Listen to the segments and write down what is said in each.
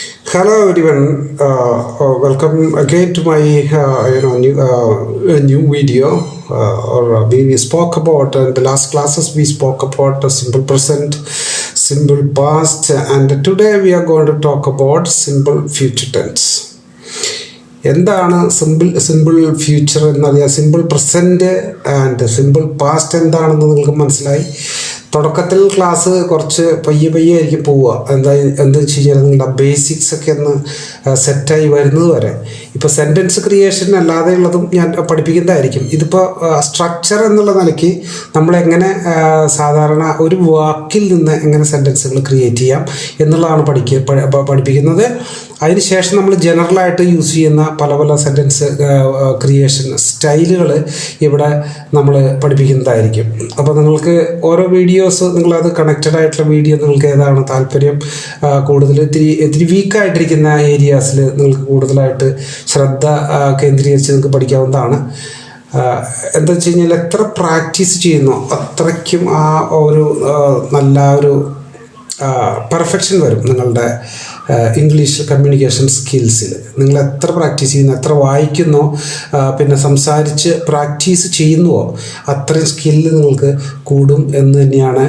Hello everyone. Welcome again to my new video. We spoke about in the last classes. We spoke about the simple present, simple past, and today we are going to talk about simple future tense. എന്താണ് simple future എന്നറിയാം, simple present and simple past എന്താണെന്ന് നിങ്ങൾക്ക് മനസ്സിലായി. തുടക്കത്തിൽ class കുറച്ച് പയ്യെ ആയിരിക്കും പോവുക. എന്താ വെച്ച് കഴിഞ്ഞാൽ നിങ്ങളുടെ ബേസിക്സ് ഒക്കെ ഒന്ന് സെറ്റായി വരുന്നത് വരെ. ഇപ്പോൾ സെൻറ്റൻസ് ക്രിയേഷൻ അല്ലാതെയുള്ളതും ഞാൻ പഠിപ്പിക്കുന്നതായിരിക്കും. ഇതിപ്പോൾ സ്ട്രക്ചർ എന്നുള്ള നിലയ്ക്ക് നമ്മളെങ്ങനെ സാധാരണ ഒരു വാക്കിൽ നിന്ന് എങ്ങനെ സെൻറ്റൻസുകൾ ക്രിയേറ്റ് ചെയ്യാം എന്നുള്ളതാണ് പഠിപ്പിക്കുന്നത്. അതിനുശേഷം നമ്മൾ ജനറലായിട്ട് യൂസ് ചെയ്യുന്ന പല സെൻറ്റൻസ് ക്രിയേഷൻ സ്റ്റൈലുകൾ ഇവിടെ നമ്മൾ പഠിപ്പിക്കുന്നതായിരിക്കും. അപ്പോൾ നിങ്ങൾക്ക് ഓരോ വീഡിയോസ്, നിങ്ങളത് കണക്റ്റഡ് ആയിട്ടുള്ള വീഡിയോ നിങ്ങൾക്ക് ഏതാണ് താല്പര്യം, കൂടുതൽ ഇത്തിരി വീക്കായിട്ടിരിക്കുന്ന ഏരിയാസിൽ നിങ്ങൾക്ക് കൂടുതലായിട്ട് ശ്രദ്ധ കേന്ദ്രീകരിച്ച് നിങ്ങൾക്ക് പഠിക്കാവുന്നതാണ്. എന്താ വെച്ച് കഴിഞ്ഞാൽ എത്ര പ്രാക്ടീസ് ചെയ്യുന്നോ അത്രയ്ക്കും ആ ഒരു നല്ല ഒരു പെർഫെക്ഷൻ വരും നിങ്ങളുടെ ഇംഗ്ലീഷ് കമ്മ്യൂണിക്കേഷൻ സ്കിൽസിൽ. നിങ്ങൾ എത്ര പ്രാക്ടീസ് ചെയ്യുന്നു, എത്ര വായിക്കുന്നോ, പിന്നെ സംസാരിച്ച് പ്രാക്ടീസ് ചെയ്യുന്നുവോ അത്രയും സ്കില്ല് നിങ്ങൾക്ക് കൂടും എന്ന് തന്നെയാണ്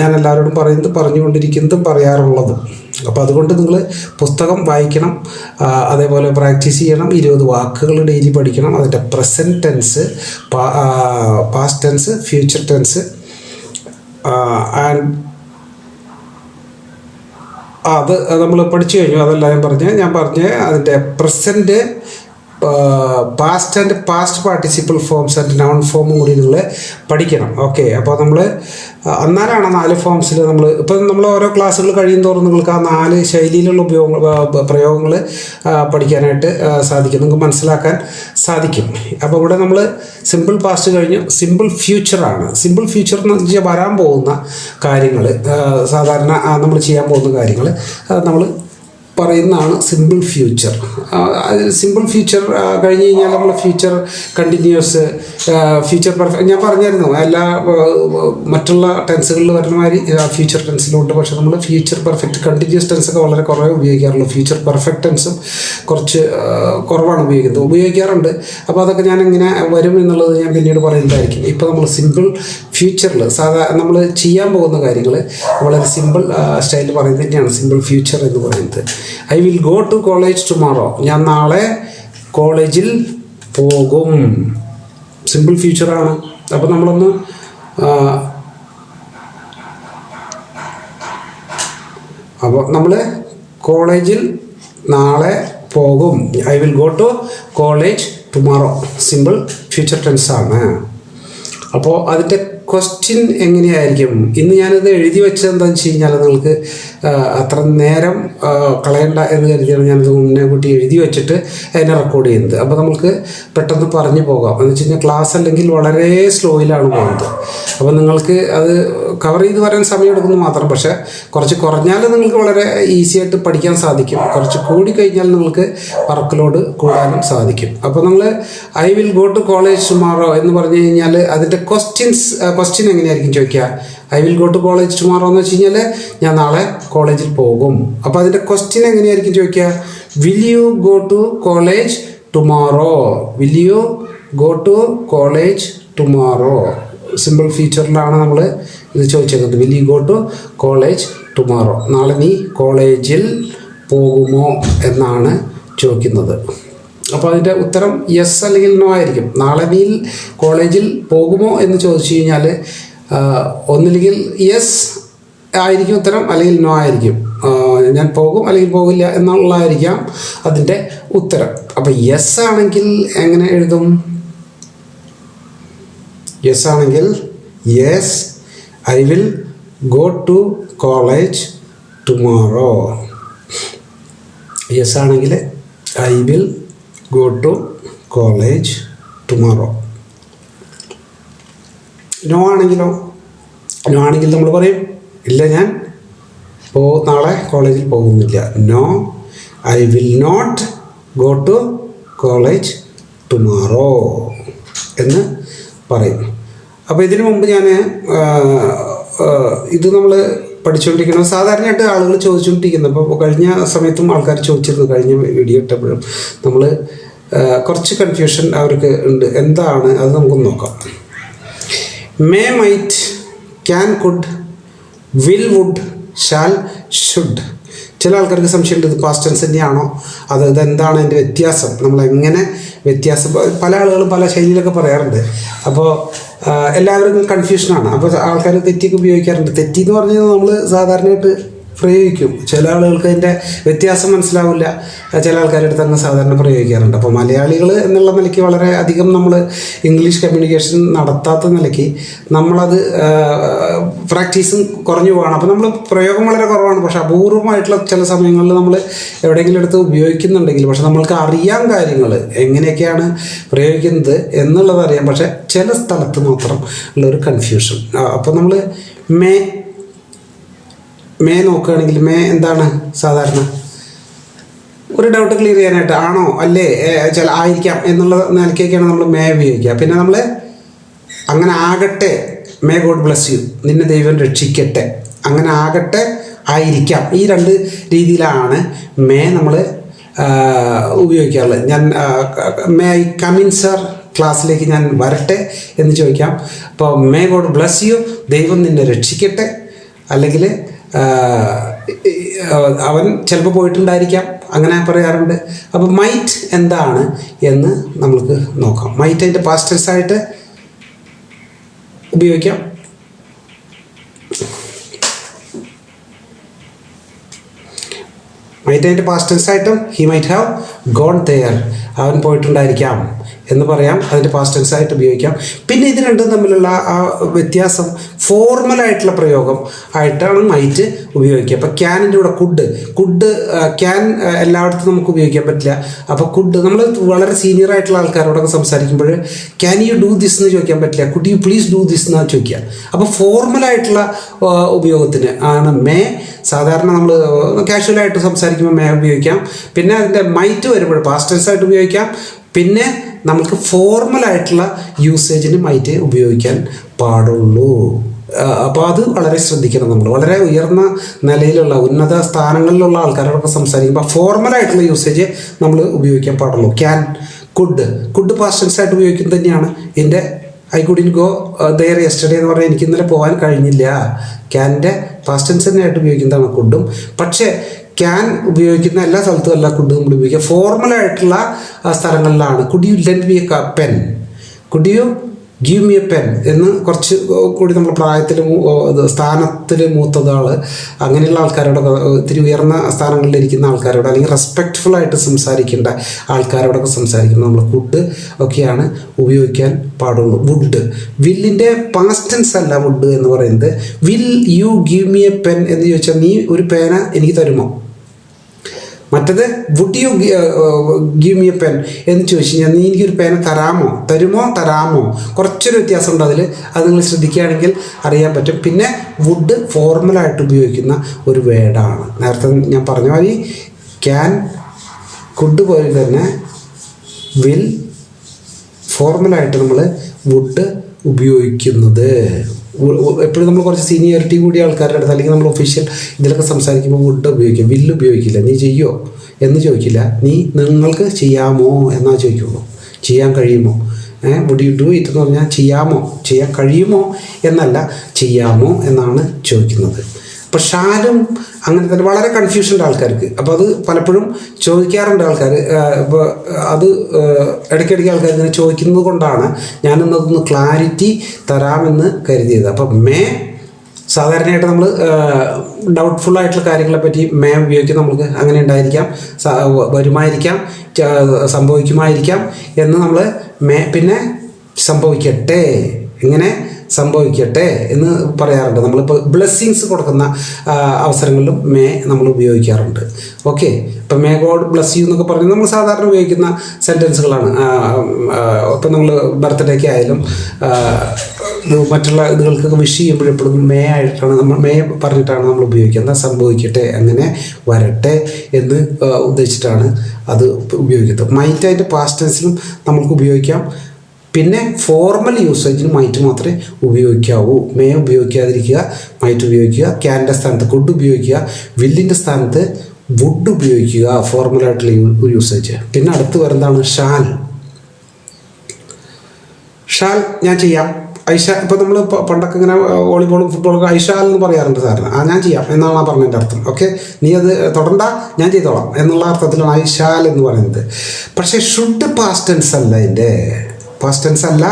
ഞാൻ എല്ലാവരോടും പറഞ്ഞുകൊണ്ടിരിക്കുന്നതും പറയാറുള്ളതും. അപ്പോൾ അതുകൊണ്ട് നിങ്ങൾ പുസ്തകം വായിക്കണം, അതേപോലെ പ്രാക്ടീസ് ചെയ്യണം. 20 വാക്കുകൾ ഡെയിലി പഠിക്കണം. അതിൻ്റെ present tense, past tense, future tense and അത് നമ്മൾ പഠിച്ചു കഴിഞ്ഞു. അതെല്ലാം ഞാൻ പറഞ്ഞ് അതിൻ്റെ present, past and past participle forms and noun ഫോമും കൂടി നിങ്ങൾ പഠിക്കണം. ഓക്കെ, അപ്പോൾ നമ്മൾ അന്നാലാണ് 4 ഫോംസിൽ നമ്മൾ ഓരോ ക്ലാസ്സുകൾ കഴിയും തോറും നിങ്ങൾക്ക് ആ 4 ശൈലിയിലുള്ള പ്രയോഗങ്ങൾ പഠിക്കാനായിട്ട് സാധിക്കും, നിങ്ങൾക്ക് മനസ്സിലാക്കാൻ സാധിക്കും. അപ്പോൾ ഇവിടെ നമ്മൾ സിമ്പിൾ പാസ്റ്റ് കഴിഞ്ഞു, സിമ്പിൾ ഫ്യൂച്ചറാണ്. സിമ്പിൾ ഫ്യൂച്ചർ എന്ന് വെച്ചാൽ വരാൻ പോകുന്ന കാര്യങ്ങൾ, സാധാരണ നമ്മൾ ചെയ്യാൻ പോകുന്ന കാര്യങ്ങൾ നമ്മൾ പറയുന്നതാണ് സിമ്പിൾ ഫ്യൂച്ചർ. സിമ്പിൾ ഫ്യൂച്ചർ കഴിഞ്ഞ് കഴിഞ്ഞാൽ നമ്മൾ ഫ്യൂച്ചർ കണ്ടിന്യൂസ്, ഫ്യൂച്ചർ പെർഫെക്റ്റ് ഞാൻ പറഞ്ഞായിരുന്നു. എല്ലാ മറ്റുള്ള ടെൻസുകളിൽ വരുന്ന മാതിരി ഫ്യൂച്ചർ ടെൻസിലുണ്ട്. പക്ഷേ നമ്മൾ ഫ്യൂച്ചർ പെർഫെക്റ്റ്, കണ്ടിന്യൂസ് ടെൻസൊക്കെ വളരെ കുറവേ ഉപയോഗിക്കാറുള്ളൂ. ഫ്യൂച്ചർ പെർഫെക്റ്റ് ടെൻസും കുറച്ച് കുറവാണ് ഉപയോഗിക്കാറുണ്ട്. അപ്പോൾ അതൊക്കെ ഞാൻ എങ്ങനെ വരും എന്നുള്ളത് ഞാൻ പിന്നീട് പറയുന്നതായിരിക്കും. ഇപ്പോൾ നമ്മൾ സിമ്പിൾ ഫ്യൂച്ചറിൽ നമ്മൾ ചെയ്യാൻ പോകുന്ന കാര്യങ്ങൾ വളരെ സിമ്പിൾ സ്റ്റൈലിൽ പറയുന്നത് തന്നെയാണ് സിമ്പിൾ ഫ്യൂച്ചർ എന്ന് പറയുന്നത്. I will go to college tomorrow. ഞാൻ നാളെ കോളേജിൽ പോകും. സിമ്പിൾ ഫ്യൂച്ചറാണ്. അപ്പോൾ നമ്മളൊന്ന് അപ്പോൾ നമ്മൾ കോളേജിൽ നാളെ പോകും. I will go to college tomorrow simple future ടെൻസാണ്. അപ്പോൾ അതിൻ്റെ ക്വസ്റ്റ്യൻ എങ്ങനെയായിരിക്കും? ഇന്ന് ഞാനിത് എഴുതി വെച്ചത് എന്താണെന്ന് വെച്ച് കഴിഞ്ഞാൽ നിങ്ങൾക്ക് അത്ര നേരം കളയണ്ട എന്ന് കരുതിയാണ് ഞാനിത് മുന്നേ കൂട്ടി എഴുതി വെച്ചിട്ട് അതിനെ റെക്കോർഡ് ചെയ്യുന്നത്. അപ്പോൾ നമുക്ക് പെട്ടെന്ന് പറഞ്ഞു പോകാം. എന്ന് വെച്ച് കഴിഞ്ഞാൽ ക്ലാസ് അല്ലെങ്കിൽ വളരെ സ്ലോയിലാണ് പോകുന്നത്. അപ്പോൾ നിങ്ങൾക്ക് അത് കവർ ചെയ്ത് വരാൻ സമയമെടുക്കുന്നു മാത്രം. പക്ഷേ കുറച്ച് കുറഞ്ഞാൽ നിങ്ങൾക്ക് വളരെ ഈസി ആയിട്ട് പഠിക്കാൻ സാധിക്കും. കുറച്ച് കൂടി കഴിഞ്ഞാൽ നിങ്ങൾക്ക് വർക്ക് ലോഡ് കൂടാനും സാധിക്കും. അപ്പോൾ നമ്മൾ I will go to college tomorrow എന്ന് പറഞ്ഞു കഴിഞ്ഞാൽ അതിൻ്റെ ക്വസ്റ്റ്യൻ എങ്ങനെയായിരിക്കും ചോദിക്കുക? I will go to college tomorrow എന്ന് വെച്ച് കഴിഞ്ഞാൽ ഞാൻ നാളെ കോളേജിൽ പോകും. അപ്പോൾ അതിൻ്റെ ക്വസ്റ്റ്യൻ എങ്ങനെയായിരിക്കും ചോദിക്കുക? Will you go to college tomorrow? Will you go to college tomorrow? Simple ഫീച്ചറിലാണ് നമ്മൾ ഇത് ചോദിച്ചേക്കുന്നത്. Will you go to college tomorrow? നാളെ നീ കോളേജിൽ പോകുമോ എന്നാണ് ചോദിക്കുന്നത്. അപ്പോൾ അതിൻ്റെ ഉത്തരം യെസ് അല്ലെങ്കിൽ നോ ആയിരിക്കും. നാളെ നീ കോളേജിൽ പോകുമോ എന്ന് ചോദിച്ചു കഴിഞ്ഞാൽ ഒന്നില്ലെങ്കിൽ യെസ് ആയിരിക്കും ഉത്തരം, അല്ലെങ്കിൽ നോ ആയിരിക്കും. ഞാൻ പോകും അല്ലെങ്കിൽ പോകില്ല എന്നുള്ളതായിരിക്കാം അതിൻ്റെ ഉത്തരം. അപ്പോൾ യെസ് ആണെങ്കിൽ എങ്ങനെ എഴുതും? യെസ് ആണെങ്കിൽ yes I will go to college tomorrow. Yes ആണെങ്കിൽ I will go to college tomorrow. No ആണെങ്കിലോ? നോ ആണെങ്കിൽ നമ്മൾ പറയും ഇല്ല, ഞാൻ നാളെ കോളേജിൽ പോകുന്നില്ല. No, I will not go to college tomorrow എന്ന് പറയും. അപ്പോൾ ഇതിനു മുമ്പ് ഞാൻ ഇത് നമ്മൾ പഠിച്ചുകൊണ്ടിരിക്കണം. സാധാരണയായിട്ട് ആളുകൾ ചോദിച്ചുകൊണ്ടിരിക്കുന്നത്, അപ്പോൾ കഴിഞ്ഞ സമയത്തും ആൾക്കാർ ചോദിച്ചിരുന്നു, കഴിഞ്ഞ വീഡിയോ ഇട്ടപ്പോഴും നമ്മൾ കുറച്ച് കൺഫ്യൂഷൻ അവർക്ക് ഉണ്ട്. എന്താണ് അത് നമുക്കൊന്ന് നോക്കാം. May, might, can, could, will, would, shall, should. ചില ആൾക്കാർക്ക് സംശയമുണ്ട്, ഇത് പാസ്റ്റ് ടെൻസ് തന്നെയാണോ, ഇതെന്താണ് അതിൻ്റെ വ്യത്യാസം, നമ്മളെങ്ങനെ വ്യത്യാസം, പല ആളുകളും പല ശൈലിയിലൊക്കെ പറയാറുണ്ട്. അപ്പോൾ എല്ലാവർക്കും കൺഫ്യൂഷനാണ്. അപ്പോൾ ആൾക്കാർ തെറ്റിയൊക്കെ ഉപയോഗിക്കാറുണ്ട്. തെറ്റി എന്ന് പറഞ്ഞു കഴിഞ്ഞാൽ നമ്മൾ സാധാരണയായിട്ട് പ്രയോഗിക്കും. ചില ആളുകൾക്ക് അതിൻ്റെ വ്യത്യാസം മനസ്സിലാവില്ല, ചില ആൾക്കാരുടെ അടുത്ത് അങ്ങ് സാധാരണ പ്രയോഗിക്കാറുണ്ട്. അപ്പോൾ മലയാളികൾ എന്നുള്ള നിലയ്ക്ക് വളരെ അധികം നമ്മൾ ഇംഗ്ലീഷ് കമ്മ്യൂണിക്കേഷൻ നടത്താത്ത നിലയ്ക്ക് നമ്മളത് പ്രാക്ടീസും കുറഞ്ഞു പോകണം. അപ്പോൾ നമ്മൾ പ്രയോഗം വളരെ കുറവാണ്. പക്ഷേ അപൂർവമായിട്ടുള്ള ചില സമയങ്ങളിൽ നമ്മൾ എവിടെയെങ്കിലും എടുത്ത് ഉപയോഗിക്കുന്നുണ്ടെങ്കിൽ, പക്ഷെ നമ്മൾക്ക് അറിയാം കാര്യങ്ങൾ എങ്ങനെയൊക്കെയാണ് പ്രയോഗിക്കുന്നത് എന്നുള്ളത് അറിയാം. പക്ഷേ ചില സ്ഥലത്ത് മാത്രം ഉള്ളൊരു കൺഫ്യൂഷൻ. അപ്പോൾ നമ്മൾ മേ നോക്കുകയാണെങ്കിൽ മേ എന്താണ് സാധാരണ ഒരു ഡൗട്ട് ക്ലിയർ ചെയ്യാനായിട്ട്, ആണോ അല്ലേ ചില ആയിരിക്കാം എന്നുള്ള നിലയ്ക്കൊക്കെയാണ് നമ്മൾ മേ ഉപയോഗിക്കുക. പിന്നെ നമ്മൾ അങ്ങനെ ആകട്ടെ, മേ ഗോഡ് ബ്ലസ് യു, നിന്നെ ദൈവം രക്ഷിക്കട്ടെ, അങ്ങനെ ആകട്ടെ, ആയിരിക്കാം, ഈ രണ്ട് രീതിയിലാണ് മേ നമ്മൾ ഉപയോഗിക്കാറുള്ളത്. ഞാൻ മേ ഐ കമിൻ സർ, ക്ലാസ്സിലേക്ക് ഞാൻ വരട്ടെ എന്ന് ചോദിക്കാം. അപ്പോൾ മേ ഗോഡ് ബ്ലസ് യു, ദൈവം നിന്നെ രക്ഷിക്കട്ടെ. അല്ലെങ്കിൽ അവൻ ചിലപ്പോൾ പോയിട്ടുണ്ടായിരിക്കാം, അങ്ങനെ പറയാറുണ്ട്. അപ്പോൾ മൈറ്റ് എന്താണ് എന്ന് നമുക്ക് നോക്കാം. മൈറ്റ് അതിൻ്റെ പാസ്റ്റ് ടെൻസ് ആയിട്ട് ഉപയോഗിക്കാം. മൈറ്റ് അതിൻ്റെ പാസ്റ്റ് ടെൻസ് ആയിട്ടും he might have gone there, അവൻ പോയിട്ടുണ്ടായിരിക്കാം എന്ന് പറയാം. അതിൻ്റെ പാസ്റ്റ് ടെൻസ് ആയിട്ട് ഉപയോഗിക്കാം. പിന്നെ ഇത് രണ്ടും തമ്മിലുള്ള ആ വ്യത്യാസം, ഫോർമലായിട്ടുള്ള പ്രയോഗം ആയിട്ടാണ് മൈറ്റ് ഉപയോഗിക്കുക. അപ്പോൾ ക്യാനിൻ്റെ കൂടെ കുഡ് ക്യാൻ എല്ലായിടത്തും നമുക്ക് ഉപയോഗിക്കാൻ പറ്റില്ല. അപ്പോൾ കുഡ് നമ്മൾ വളരെ സീനിയർ ആയിട്ടുള്ള ആൾക്കാരോടൊക്കെ സംസാരിക്കുമ്പോൾ ക്യാൻ യു ഡൂ ദിസ് എന്ന് ചോദിക്കാൻ പറ്റില്ല, could you please do this എന്നാണ് ചോദിക്കുക. അപ്പോൾ ഫോർമലായിട്ടുള്ള ഉപയോഗത്തിന് ആണ് മേ. സാധാരണ നമ്മൾ കാഷ്വലായിട്ട് സംസാരിക്കുമ്പോൾ മേ ഉപയോഗിക്കാം. പിന്നെ അതിൻ്റെ മൈറ്റ് വരുമ്പോൾ പാസ്റ്റ് ടെൻസ് ആയിട്ട് ഉപയോഗിക്കാം. പിന്നെ നമുക്ക് ഫോർമലായിട്ടുള്ള യൂസേജിന് മൈറ്റ് ഉപയോഗിക്കാൻ പാടുള്ളൂ. അപ്പോൾ അത് വളരെ ശ്രദ്ധിക്കണം. നമ്മൾ വളരെ ഉയർന്ന നിലയിലുള്ള ഉന്നത സ്ഥാനങ്ങളിലുള്ള ആൾക്കാരോടൊക്കെ സംസാരിക്കുമ്പോൾ ഫോർമലായിട്ടുള്ള യൂസേജ് നമ്മൾ ഉപയോഗിക്കാൻ പാടുള്ളൂ. ക്യാൻ, കുഡ് പാസ്റ്റ് ടെൻസ് ആയിട്ട് ഉപയോഗിക്കുന്നത് തന്നെയാണ്. എൻ്റെ I couldn't go there yesterday എന്ന് പറഞ്ഞാൽ എനിക്ക് ഇന്നലെ പോകാൻ കഴിഞ്ഞില്ല, ക്യാൻ്റെ പാസ്റ്റ് ടെൻസ് തന്നെയായിട്ട് ഉപയോഗിക്കുന്നതാണ് കുഡും. പക്ഷേ ക്യാൻ ഉപയോഗിക്കുന്ന എല്ലാ സ്ഥലത്തും അല്ല കുഡ് നമ്മൾ ഉപയോഗിക്കുക. ഫോർമലായിട്ടുള്ള സ്ഥലങ്ങളിലാണ് could you lent me a pen, could you give me a pen എന്ന് കുറച്ച് കൂടി നമ്മൾ പ്രായത്തിൽ സ്ഥാനത്തിൽ മൂത്തതാൾ, അങ്ങനെയുള്ള ആൾക്കാരോടൊക്കെ, ഇത്തിരി ഉയർന്ന സ്ഥാനങ്ങളിലിരിക്കുന്ന ആൾക്കാരോട്, അല്ലെങ്കിൽ റെസ്പെക്റ്റ്ഫുള്ളായിട്ട് സംസാരിക്കേണ്ട ആൾക്കാരോടൊക്കെ സംസാരിക്കുമ്പോൾ നമ്മൾ കുഡ് ഒക്കെയാണ് ഉപയോഗിക്കാൻ പാടുള്ളൂ. വുഡ്, വില്ലിൻ്റെ പാസ്റ്റ് ടെൻസ് അല്ല വുഡ് എന്ന് പറയുന്നത്. Will you give me a pen എന്ന് ചോദിച്ചാൽ നീ ഒരു പേന എനിക്ക് തരുമോ. മറ്റത് would you give me a pen എന്ന് ചോദിച്ചു കഴിഞ്ഞാൽ നീ എനിക്കൊരു പേന തരാമോ. കുറച്ചൊരു വ്യത്യാസമുണ്ട് അതിൽ, അത് നിങ്ങൾ ശ്രദ്ധിക്കുകയാണെങ്കിൽ അറിയാൻ പറ്റും. പിന്നെ വുഡ് ഫോർമലായിട്ട് ഉപയോഗിക്കുന്ന ഒരു വേർഡാണ്. നേരത്തെ ഞാൻ പറഞ്ഞ മാതിരി ക്യാൻ, കുഡ് പോലെ തന്നെ വിൽ ഫോർമലായിട്ട് നമ്മൾ വുഡ് ഉപയോഗിക്കുന്നത്. എപ്പോഴും നമ്മൾ കുറച്ച് സീനിയോറിറ്റി കൂടിയ ആൾക്കാരുടെ അടുത്ത്, അല്ലെങ്കിൽ നമ്മൾ ഒഫീഷ്യൽ ഇതിലൊക്കെ സംസാരിക്കുമ്പോൾ വുഡ് ഉപയോഗിക്കും, വില്ല് ഉപയോഗിക്കില്ല. നീ ചെയ്യോ എന്ന് ചോദിക്കില്ല, നിങ്ങൾക്ക് ചെയ്യാമോ എന്നാ ചോദിക്കുള്ളൂ. ചെയ്യാൻ കഴിയുമോ, വുഡ് യു ഡു ഇറ്റ് എന്ന് പറഞ്ഞാൽ ചെയ്യാൻ കഴിയുമോ എന്നല്ല, ചെയ്യാമോ എന്നാണ് ചോദിക്കുന്നത്. അപ്പോൾ ഷാലും അങ്ങനെ തന്നെ വളരെ കൺഫ്യൂഷൻ്റെ ആൾക്കാർക്ക്. അപ്പോൾ അത് പലപ്പോഴും ചോദിക്കാറുണ്ട് ആൾക്കാർ. ഇപ്പോൾ അത് ഇടയ്ക്കിടയ്ക്ക് ആൾക്കാർ ഇങ്ങനെ ചോദിക്കുന്നത് കൊണ്ടാണ് ഞാനിന്നതൊന്ന് ക്ലാരിറ്റി തരാമെന്ന് കരുതിയത്. അപ്പോൾ മേ സാധാരണയായിട്ട് നമ്മൾ ഡൗട്ട്ഫുള്ളായിട്ടുള്ള കാര്യങ്ങളെ പറ്റി മേ ഉപയോഗിക്കും. നമുക്ക് അങ്ങനെ ഉണ്ടായിരിക്കാം, വരുമായിരിക്കാം, സംഭവിക്കുമായിരിക്കാം എന്ന് നമ്മൾ മേ. പിന്നെ സംഭവിക്കട്ടെ, ഇങ്ങനെ സംഭവിക്കട്ടെ എന്ന് പറയാറുണ്ട്. നമ്മളിപ്പോൾ ബ്ലെസ്സിങ്സ് കൊടുക്കുന്ന അവസരങ്ങളിലും മേ നമ്മൾ ഉപയോഗിക്കാറുണ്ട്. ഓക്കെ, ഇപ്പം മേ ഗോഡ് ബ്ലെസ് യു എന്നൊക്കെ പറഞ്ഞാൽ നമ്മൾ സാധാരണ ഉപയോഗിക്കുന്ന സെൻറ്റൻസുകളാണ്. ഇപ്പം നമ്മൾ ബർത്ത്ഡേക്ക് ആയാലും മറ്റുള്ള ഇതുകൾക്കൊക്കെ വിഷ് ചെയ്യുമ്പോഴെപ്പോഴും മേ ആയിട്ടാണ് മേ പറഞ്ഞിട്ടാണ് നമ്മൾ ഉപയോഗിക്കുന്നത്. സംഭവിക്കട്ടെ, അങ്ങനെ വരട്ടെ എന്ന് ഉദ്ദേശിച്ചിട്ടാണ് അത് ഉപയോഗിക്കുന്നത്. മൈറ്റ് അതിൻ്റെ പാസ്റ്റ് ടെൻസിലും നമുക്ക് ഉപയോഗിക്കാം. പിന്നെ ഫോർമൽ യൂസേജിന് മൈറ്റ് മാത്രമേ ഉപയോഗിക്കാവൂ. മേ ഉപയോഗിക്കാതിരിക്കുക, മൈറ്റ് ഉപയോഗിക്കുക. ക്യാൻ്റെ സ്ഥാനത്ത് കുഡ് ഉപയോഗിക്കുക, വില്ലിൻ്റെ സ്ഥാനത്ത് വുഡ് ഉപയോഗിക്കുക, ഫോർമലായിട്ടുള്ള യൂസേജ്. പിന്നെ അടുത്ത് വരുന്നതാണ് ഷാൽ. ഷാൽ ഞാൻ ചെയ്യാം, ഐഷ. ഇപ്പോൾ നമ്മൾ പണ്ടൊക്കെ ഇങ്ങനെ വോളിബോളും ഫുട്ബോളൊക്കെ ഐഷാൽ എന്ന് പറയാറുണ്ട് സാറിന്. ഞാൻ ചെയ്യാം എന്നാണ് ആ പറഞ്ഞതിൻ്റെ അർത്ഥം. ഓക്കെ, നീ അത് തുടണ്ട, ഞാൻ ചെയ്തോളാം എന്നുള്ള അർത്ഥത്തിലാണ് ഐഷാൽ എന്ന് പറയുന്നത്. പക്ഷേ ഷുഡ് പാസ്റ്റ് ടെൻസ് അല്ല, ഇതിൻ്റെ പാസ്റ്റ് ടെൻസ് അല്ല.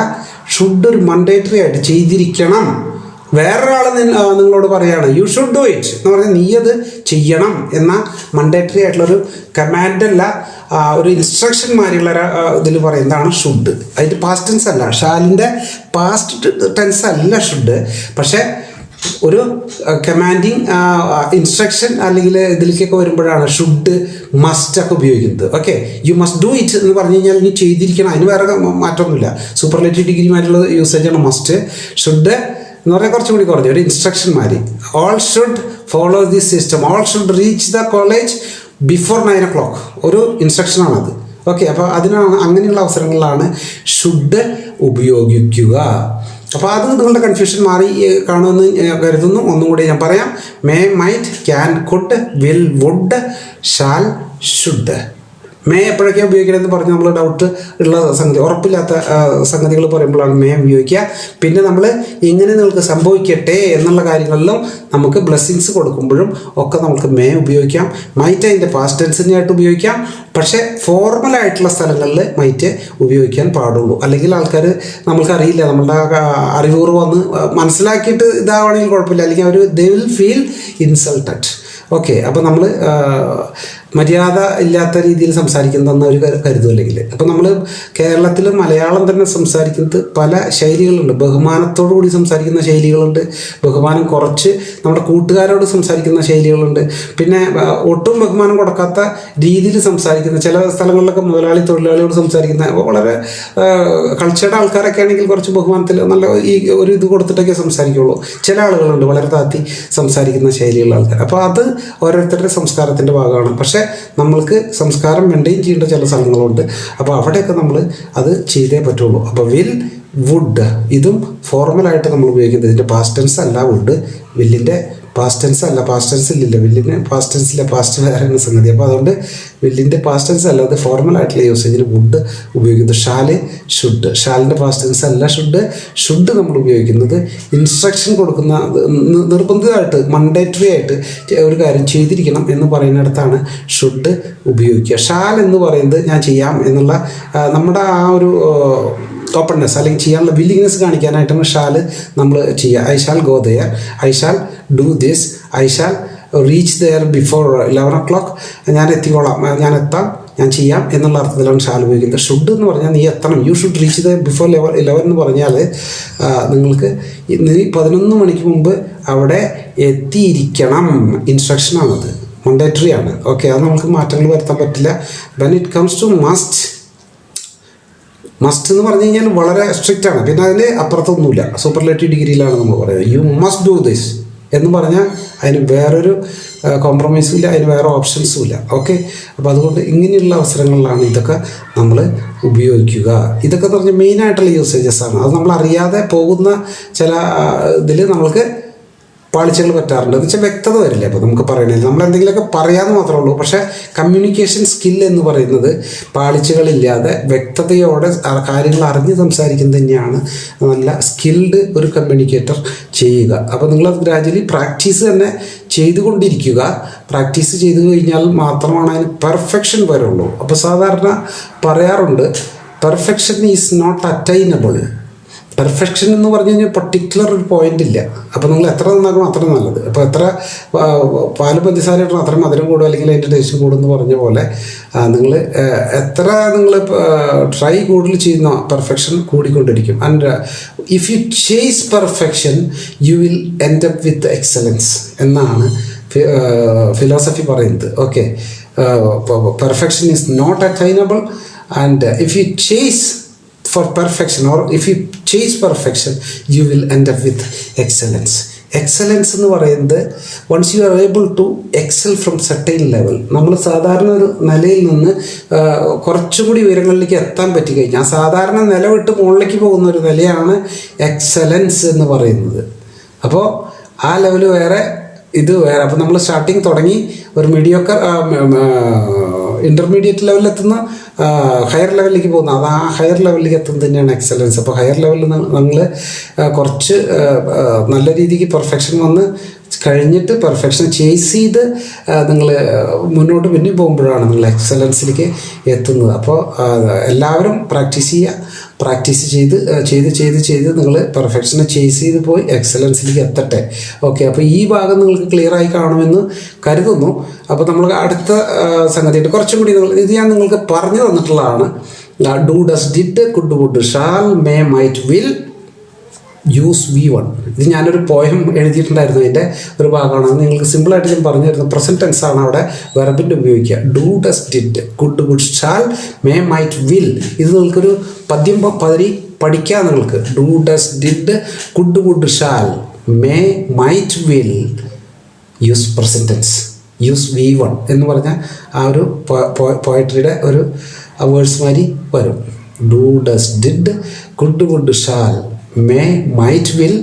ഷുഡ് ഒരു മണ്ടേറ്ററി ആയിട്ട് ചെയ്തിരിക്കണം. വേറൊരാൾ നിങ്ങളോട് പറയുകയാണ് യു ഷുഡ് ഡു ഇറ്റ് എന്ന് പറഞ്ഞാൽ നീ അത് ചെയ്യണം എന്ന മണ്ടേറ്ററി ആയിട്ടുള്ളൊരു കമാൻഡല്ല, ഒരു ഇൻസ്ട്രക്ഷൻ മാതിരിയുള്ള ഇതിൽ പറയുന്നതാണ് ഷുഡ്. അതിൻ്റെ പാസ്റ്റ് ടെൻസ് അല്ല, ഷാലിൻ്റെ പാസ്റ്റ് ടെൻസ് അല്ല ഷുഡ്. പക്ഷേ ഒരു കമാൻഡിങ് ഇൻസ്ട്രക്ഷൻ അല്ലെങ്കിൽ ഇതിലേക്കൊക്കെ വരുമ്പോഴാണ് ഷുഡ് മസ്റ്റ് ഒക്കെ ഉപയോഗിക്കുന്നത്. Okay, you must do it എന്ന് പറഞ്ഞു കഴിഞ്ഞാൽ നീ ചെയ്തിരിക്കണം, അതിന് വേറെ മാറ്റമൊന്നുമില്ല. സൂപ്പർലേറ്റീവ് ഡിഗ്രിയുമായിട്ടുള്ള യൂസേജാണ് മസ്റ്റ്. ഷുഡ് എന്ന് പറഞ്ഞാൽ കുറച്ചും കൂടി കുറഞ്ഞു ഒരു ഇൻസ്ട്രക്ഷൻ മാതിരി. All should follow this system, all should reach the college before 9 o'clock ഒരു ഇൻസ്ട്രക്ഷനാണത്. ഓക്കെ, അപ്പോൾ അതിനാണ് അങ്ങനെയുള്ള അവസരങ്ങളിലാണ് ഷുഡ് ഉപയോഗിക്കുക. അപ്പോൾ അത് നിങ്ങളുടെ കൺഫ്യൂഷൻ മാറി കാണുമെന്ന് കരുതുന്നു. ഒന്നും കൂടി ഞാൻ പറയാം. May, might, can, could, will, would, shall, should. May എപ്പോഴൊക്കെയാണ് ഉപയോഗിക്കണമെന്ന് പറഞ്ഞ് നമ്മൾ ഡൗട്ട് ഉള്ള സംഗതി, ഉറപ്പില്ലാത്ത സംഗതികൾ പറയുമ്പോഴാണ് മേ ഉപയോഗിക്കുക. പിന്നെ നമ്മൾ എങ്ങനെ നിങ്ങൾക്ക് സംഭവിക്കട്ടെ എന്നുള്ള കാര്യങ്ങളിലും നമുക്ക് ബ്ലെസ്സിങ്സ് കൊടുക്കുമ്പോഴും ഒക്കെ നമുക്ക് മേ ഉപയോഗിക്കാം. മൈറ്റ് അതിൻ്റെ പാസ്റ്റ് ടെൻസിനായിട്ട് ഉപയോഗിക്കാം. പക്ഷേ ഫോർമലായിട്ടുള്ള സ്ഥലങ്ങളിൽ മൈറ്റ് ഉപയോഗിക്കാൻ പാടുള്ളൂ. അല്ലെങ്കിൽ ആൾക്കാർ നമ്മൾക്കറിയില്ല, നമ്മളുടെ അറിവുപൂർവ്വം വന്ന് മനസ്സിലാക്കിയിട്ട് ഇതാവണമെങ്കിൽ കുഴപ്പമില്ല. അല്ലെങ്കിൽ അവർ they will feel insulted. Okay, അപ്പോൾ നമ്മൾ മര്യാദ ഇല്ലാത്ത രീതിയിൽ സംസാരിക്കുന്നതെന്ന് ഒരു കരുതുമല്ലെങ്കിൽ. അപ്പോൾ നമ്മൾ കേരളത്തിൽ മലയാളം തന്നെ സംസാരിക്കുന്നത് പല ശൈലികളുണ്ട്. ബഹുമാനത്തോടു കൂടി സംസാരിക്കുന്ന ശൈലികളുണ്ട്, ബഹുമാനം കുറച്ച് നമ്മുടെ കൂട്ടുകാരോട് സംസാരിക്കുന്ന ശൈലികളുണ്ട്, പിന്നെ ഒട്ടും ബഹുമാനം കൊടുക്കാത്ത രീതിയിൽ സംസാരിക്കുന്ന ചില സ്ഥലങ്ങളിലൊക്കെ മുതലാളി തൊഴിലാളിയോട് സംസാരിക്കുന്ന വളരെ കൾച്ചറുടെ ആൾക്കാരൊക്കെ ആണെങ്കിൽ കുറച്ച് ബഹുമാനത്തിൽ നല്ല ഈ ഒരു ഇത് കൊടുത്തിട്ടൊക്കെ സംസാരിക്കുള്ളൂ. ചില ആളുകളുണ്ട് വളരെ താത്തി സംസാരിക്കുന്ന ശൈലിയുള്ള ആൾക്കാർ. അപ്പോൾ അത് ഓരോരുത്തരുടെ സംസ്കാരത്തിൻ്റെ ഭാഗമാണ്. പക്ഷേ നമ്മൾക്ക് സംസ്കാരം മെയിൻറ്റെയിൻ ചെയ്യേണ്ട ചില സ്ഥലങ്ങളുണ്ട്. അപ്പോൾ അവിടെയൊക്കെ നമ്മൾ അത് ചെയ്തേ പറ്റുള്ളൂ. അപ്പോൾ വിൽ, വുഡ് ഇതും ഫോർമലായിട്ട് നമ്മൾ ഉപയോഗിക്കുന്നത്. ഇതിൻ്റെ പാസ്റ്റ് ടെൻസ് അല്ല വുഡ്, വില്ലിൻ്റെ പാസ്റ്റ് ടെൻസ് അല്ല, പാസ്റ്റ് ടെൻസ് ഇല്ലില്ല, വില്ലിന് പാസ്റ്റ് ടെൻസില്ല, പാസ്റ്റ് വേറെ സംഗതി. അപ്പോൾ അതുകൊണ്ട് വില്ലിൻ്റെ പാസ്റ്റ് ടെൻസ് അല്ല, അത് ഫോർമലായിട്ടുള്ള യൂസേജിന് വുഡ് ഉപയോഗിക്കുന്നത്. ഷാല്, ഷുഡ്, ഷാലിൻ്റെ പാസ്റ്റ് ടെൻസ് അല്ല ഷുഡ്. ഷുഡ് നമ്മൾ ഉപയോഗിക്കുന്നത് ഇൻസ്ട്രക്ഷൻ കൊടുക്കുന്ന, നിർബന്ധിതമായിട്ട് മണ്ടേറ്ററി ആയിട്ട് ഒരു കാര്യം ചെയ്തിരിക്കണം എന്ന് പറയുന്നിടത്താണ് ഷുഡ് ഉപയോഗിക്കുക. ഷാൽ എന്ന് പറയുന്നത് ഞാൻ ചെയ്യാം എന്നുള്ള നമ്മുടെ ആ ഒരു ഓപ്പൺനെസ് അല്ലെങ്കിൽ ചെയ്യാനുള്ള വില്ലിങ്നെസ് കാണിക്കാനായിട്ടാണ് ഷാൽ നമ്മൾ ചെയ്യുക. I shall go there, I shall do this, I shall reach there before 11 o'clock. ഞാൻ എത്തിക്കോളാം, ഞാൻ എത്താം, ഞാൻ ചെയ്യാം എന്നുള്ള അർത്ഥത്തിലാണ് ഷാൽ ഉപയോഗിക്കുന്നത്. ഷുഡ് എന്ന് പറഞ്ഞാൽ നീ എത്തണം, you should reach the before 11 എന്ന് പറഞ്ഞാൽ നിങ്ങൾക്ക് നീ 11 മണിക്ക് മുമ്പ് അവിടെ എത്തിയിരിക്കണം. ഇൻസ്ട്രക്ഷനാണത്, മണ്ടേറ്ററി ആണ്. ഓക്കെ, അത് നമുക്ക് മാറ്റങ്ങൾ വരുത്താൻ പറ്റില്ല. When it comes to must എന്ന് പറഞ്ഞു കഴിഞ്ഞാൽ വളരെ സ്ട്രിക്റ്റ് ആണ്. പിന്നെ അതിൽ അപ്പുറത്തൊന്നുമില്ല, സൂപ്പർലേറ്റീവ് ഡിഗ്രിയിലാണ് നമ്മൾ പറയുന്നത്. യു മസ്റ്റ് ഡു ദിസ് എന്ന് പറഞ്ഞാൽ അതിന് വേറൊരു കോംപ്രമൈസും ഇല്ല, അതിന് വേറെ ഓപ്ഷൻസും ഇല്ല. ഓക്കെ, അപ്പോൾ അതുകൊണ്ട് ഇങ്ങനെയുള്ള അവസരങ്ങളിലാണ് ഇതൊക്കെ നമ്മൾ ഉപയോഗിക്കുക. ഇതൊക്കെ എന്ന് പറഞ്ഞാൽ മെയിനായിട്ടുള്ള യൂസേജസ് ആണ്. അത് നമ്മൾ അറിയാതെ പോകുന്ന ചില ഇതിൽ നമ്മൾക്ക് പാളിച്ചകൾ പറ്റാറുണ്ട്. എന്ന് വെച്ചാൽ വ്യക്തത വരില്ല. അപ്പോൾ നമുക്ക് പറയണില്ല, നമ്മൾ എന്തെങ്കിലുമൊക്കെ പറയാമെന്ന് മാത്രമേ ഉള്ളൂ. പക്ഷേ കമ്മ്യൂണിക്കേഷൻ സ്കിൽ എന്ന് പറയുന്നത് പാളിച്ചകളില്ലാതെ വ്യക്തതയോടെ കാര്യങ്ങൾ അറിഞ്ഞ് സംസാരിക്കുന്നത് തന്നെയാണ് നല്ല സ്കിൽഡ് ഒരു കമ്മ്യൂണിക്കേറ്റർ ചെയ്യുക. അപ്പോൾ നിങ്ങളത് ഗ്രാജുവലി പ്രാക്ടീസ് തന്നെ ചെയ്തുകൊണ്ടിരിക്കുക. പ്രാക്ടീസ് ചെയ്തു കഴിഞ്ഞാൽ മാത്രമാണ് അതിന് പെർഫെക്ഷൻ വരുള്ളൂ. അപ്പോൾ സാധാരണ പറയാറുണ്ട്, perfection is not attainable. Perfection എന്ന് പറഞ്ഞു കഴിഞ്ഞാൽ പർട്ടിക്കുലർ ഒരു പോയിന്റ് ഇല്ല. അപ്പോൾ നിങ്ങൾ എത്ര നന്നാക്കണം അത്ര നല്ലത്. അപ്പോൾ എത്ര പാല് പഞ്ചസാര ഇടണം അത്ര മധുരം കൂടും അല്ലെങ്കിൽ അതിൻ്റെ ടേസ്റ്റ് കൂടും എന്ന് പറഞ്ഞ പോലെ നിങ്ങൾ എത്ര നിങ്ങൾ ട്രൈ കൂടുതൽ ചെയ്യുന്ന പെർഫെക്ഷൻ കൂടിക്കൊണ്ടിരിക്കും. And if you chase perfection you will end up with excellence എന്നാണ് ഫിലോസഫി പറയുന്നത്. Okay, perfection is not attainable and if you chase for perfection or if you chase perfection you will end up with excellence. Excellence എന്ന് പറയുന്നത് once you are able to excel from certain level, നമ്മൾ സാധാരണ ഒരു നിലയിൽ നിന്ന് കുറച്ചും കൂടി ഉയരങ്ങളിലേക്ക് എത്താൻ പറ്റി കഴിഞ്ഞാൽ സാധാരണ നില വിട്ട് മുകളിലേക്ക് പോകുന്ന ഒരു നിലയാണ് എക്സലൻസ് എന്ന് പറയുന്നത്. അപ്പോൾ ആ ലെവൽ വേറെ, ഇത് വേറെ. അപ്പോൾ നമ്മൾ സ്റ്റാർട്ടിങ് തുടങ്ങി ഒരു മീഡിയോക്കർ ഇൻ്റർമീഡിയറ്റ് ലെവലിലെത്തുന്ന ഹയർ ലെവലിലേക്ക് പോകുന്ന, അത് ആ ഹയർ ലെവലിലേക്ക് എത്തുന്നത് തന്നെയാണ് എക്സലൻസ്. അപ്പോൾ ഹയർ ലെവലിൽ നിങ്ങൾ കുറച്ച് നല്ല രീതിക്ക് പെർഫെക്ഷൻ വന്ന് കഴിഞ്ഞിട്ട് പെർഫെക്ഷൻ ചേസ് ചെയ്ത് നിങ്ങൾ മുന്നോട്ട് പിന്നെ പോകുമ്പോഴാണ് നിങ്ങൾ എക്സലൻസിലേക്ക് എത്തുന്നത്. അപ്പോൾ എല്ലാവരും പ്രാക്ടീസ് ചെയ്യുക, പ്രാക്ടീസ് ചെയ്ത് നിങ്ങൾ പെർഫെക്ഷനെ ചേസ് ചെയ്ത് പോയി എക്സലൻസിലേക്ക് എത്തട്ടെ. ഓക്കെ, അപ്പോൾ ഈ ഭാഗം നിങ്ങൾക്ക് ക്ലിയറായി കാണുമെന്ന് കരുതുന്നു. അപ്പോൾ നമ്മൾ അടുത്ത സംഗതിയായിട്ട് കുറച്ചും കൂടി ഇത് ഞാൻ നിങ്ങൾക്ക് പറഞ്ഞു തന്നിട്ടുള്ളതാണ്. Do, does, did, could, would, shall, may, might, will, use, V1. ഇത് ഞാനൊരു പോയം എഴുതിയിട്ടുണ്ടായിരുന്നു, അതിൻ്റെ ഒരു ഭാഗമാണ്. അത് നിങ്ങൾക്ക് സിമ്പിളായിട്ട് ഞാൻ പറഞ്ഞു തരുന്നത്. പ്രസൻറ്റ് ടെൻസ് ആണ് അവിടെ വെർബിൻ്റെ ഉപയോഗിക്കുക. Do, does, did, could, would, shall, may, might, will. ഇത് നിങ്ങൾക്കൊരു പദ്യം പഠിക്കാം നിങ്ങൾക്ക്. Do, does, did, could, would, shall, may, might, will, use present tense, use V1 എന്ന് പറഞ്ഞാൽ ആ ഒരു പോയട്രിയുടെ ഒരു വേർഡ്സ് മാതിരി വരും. Do, does, did, could, would, shall, may, might, will.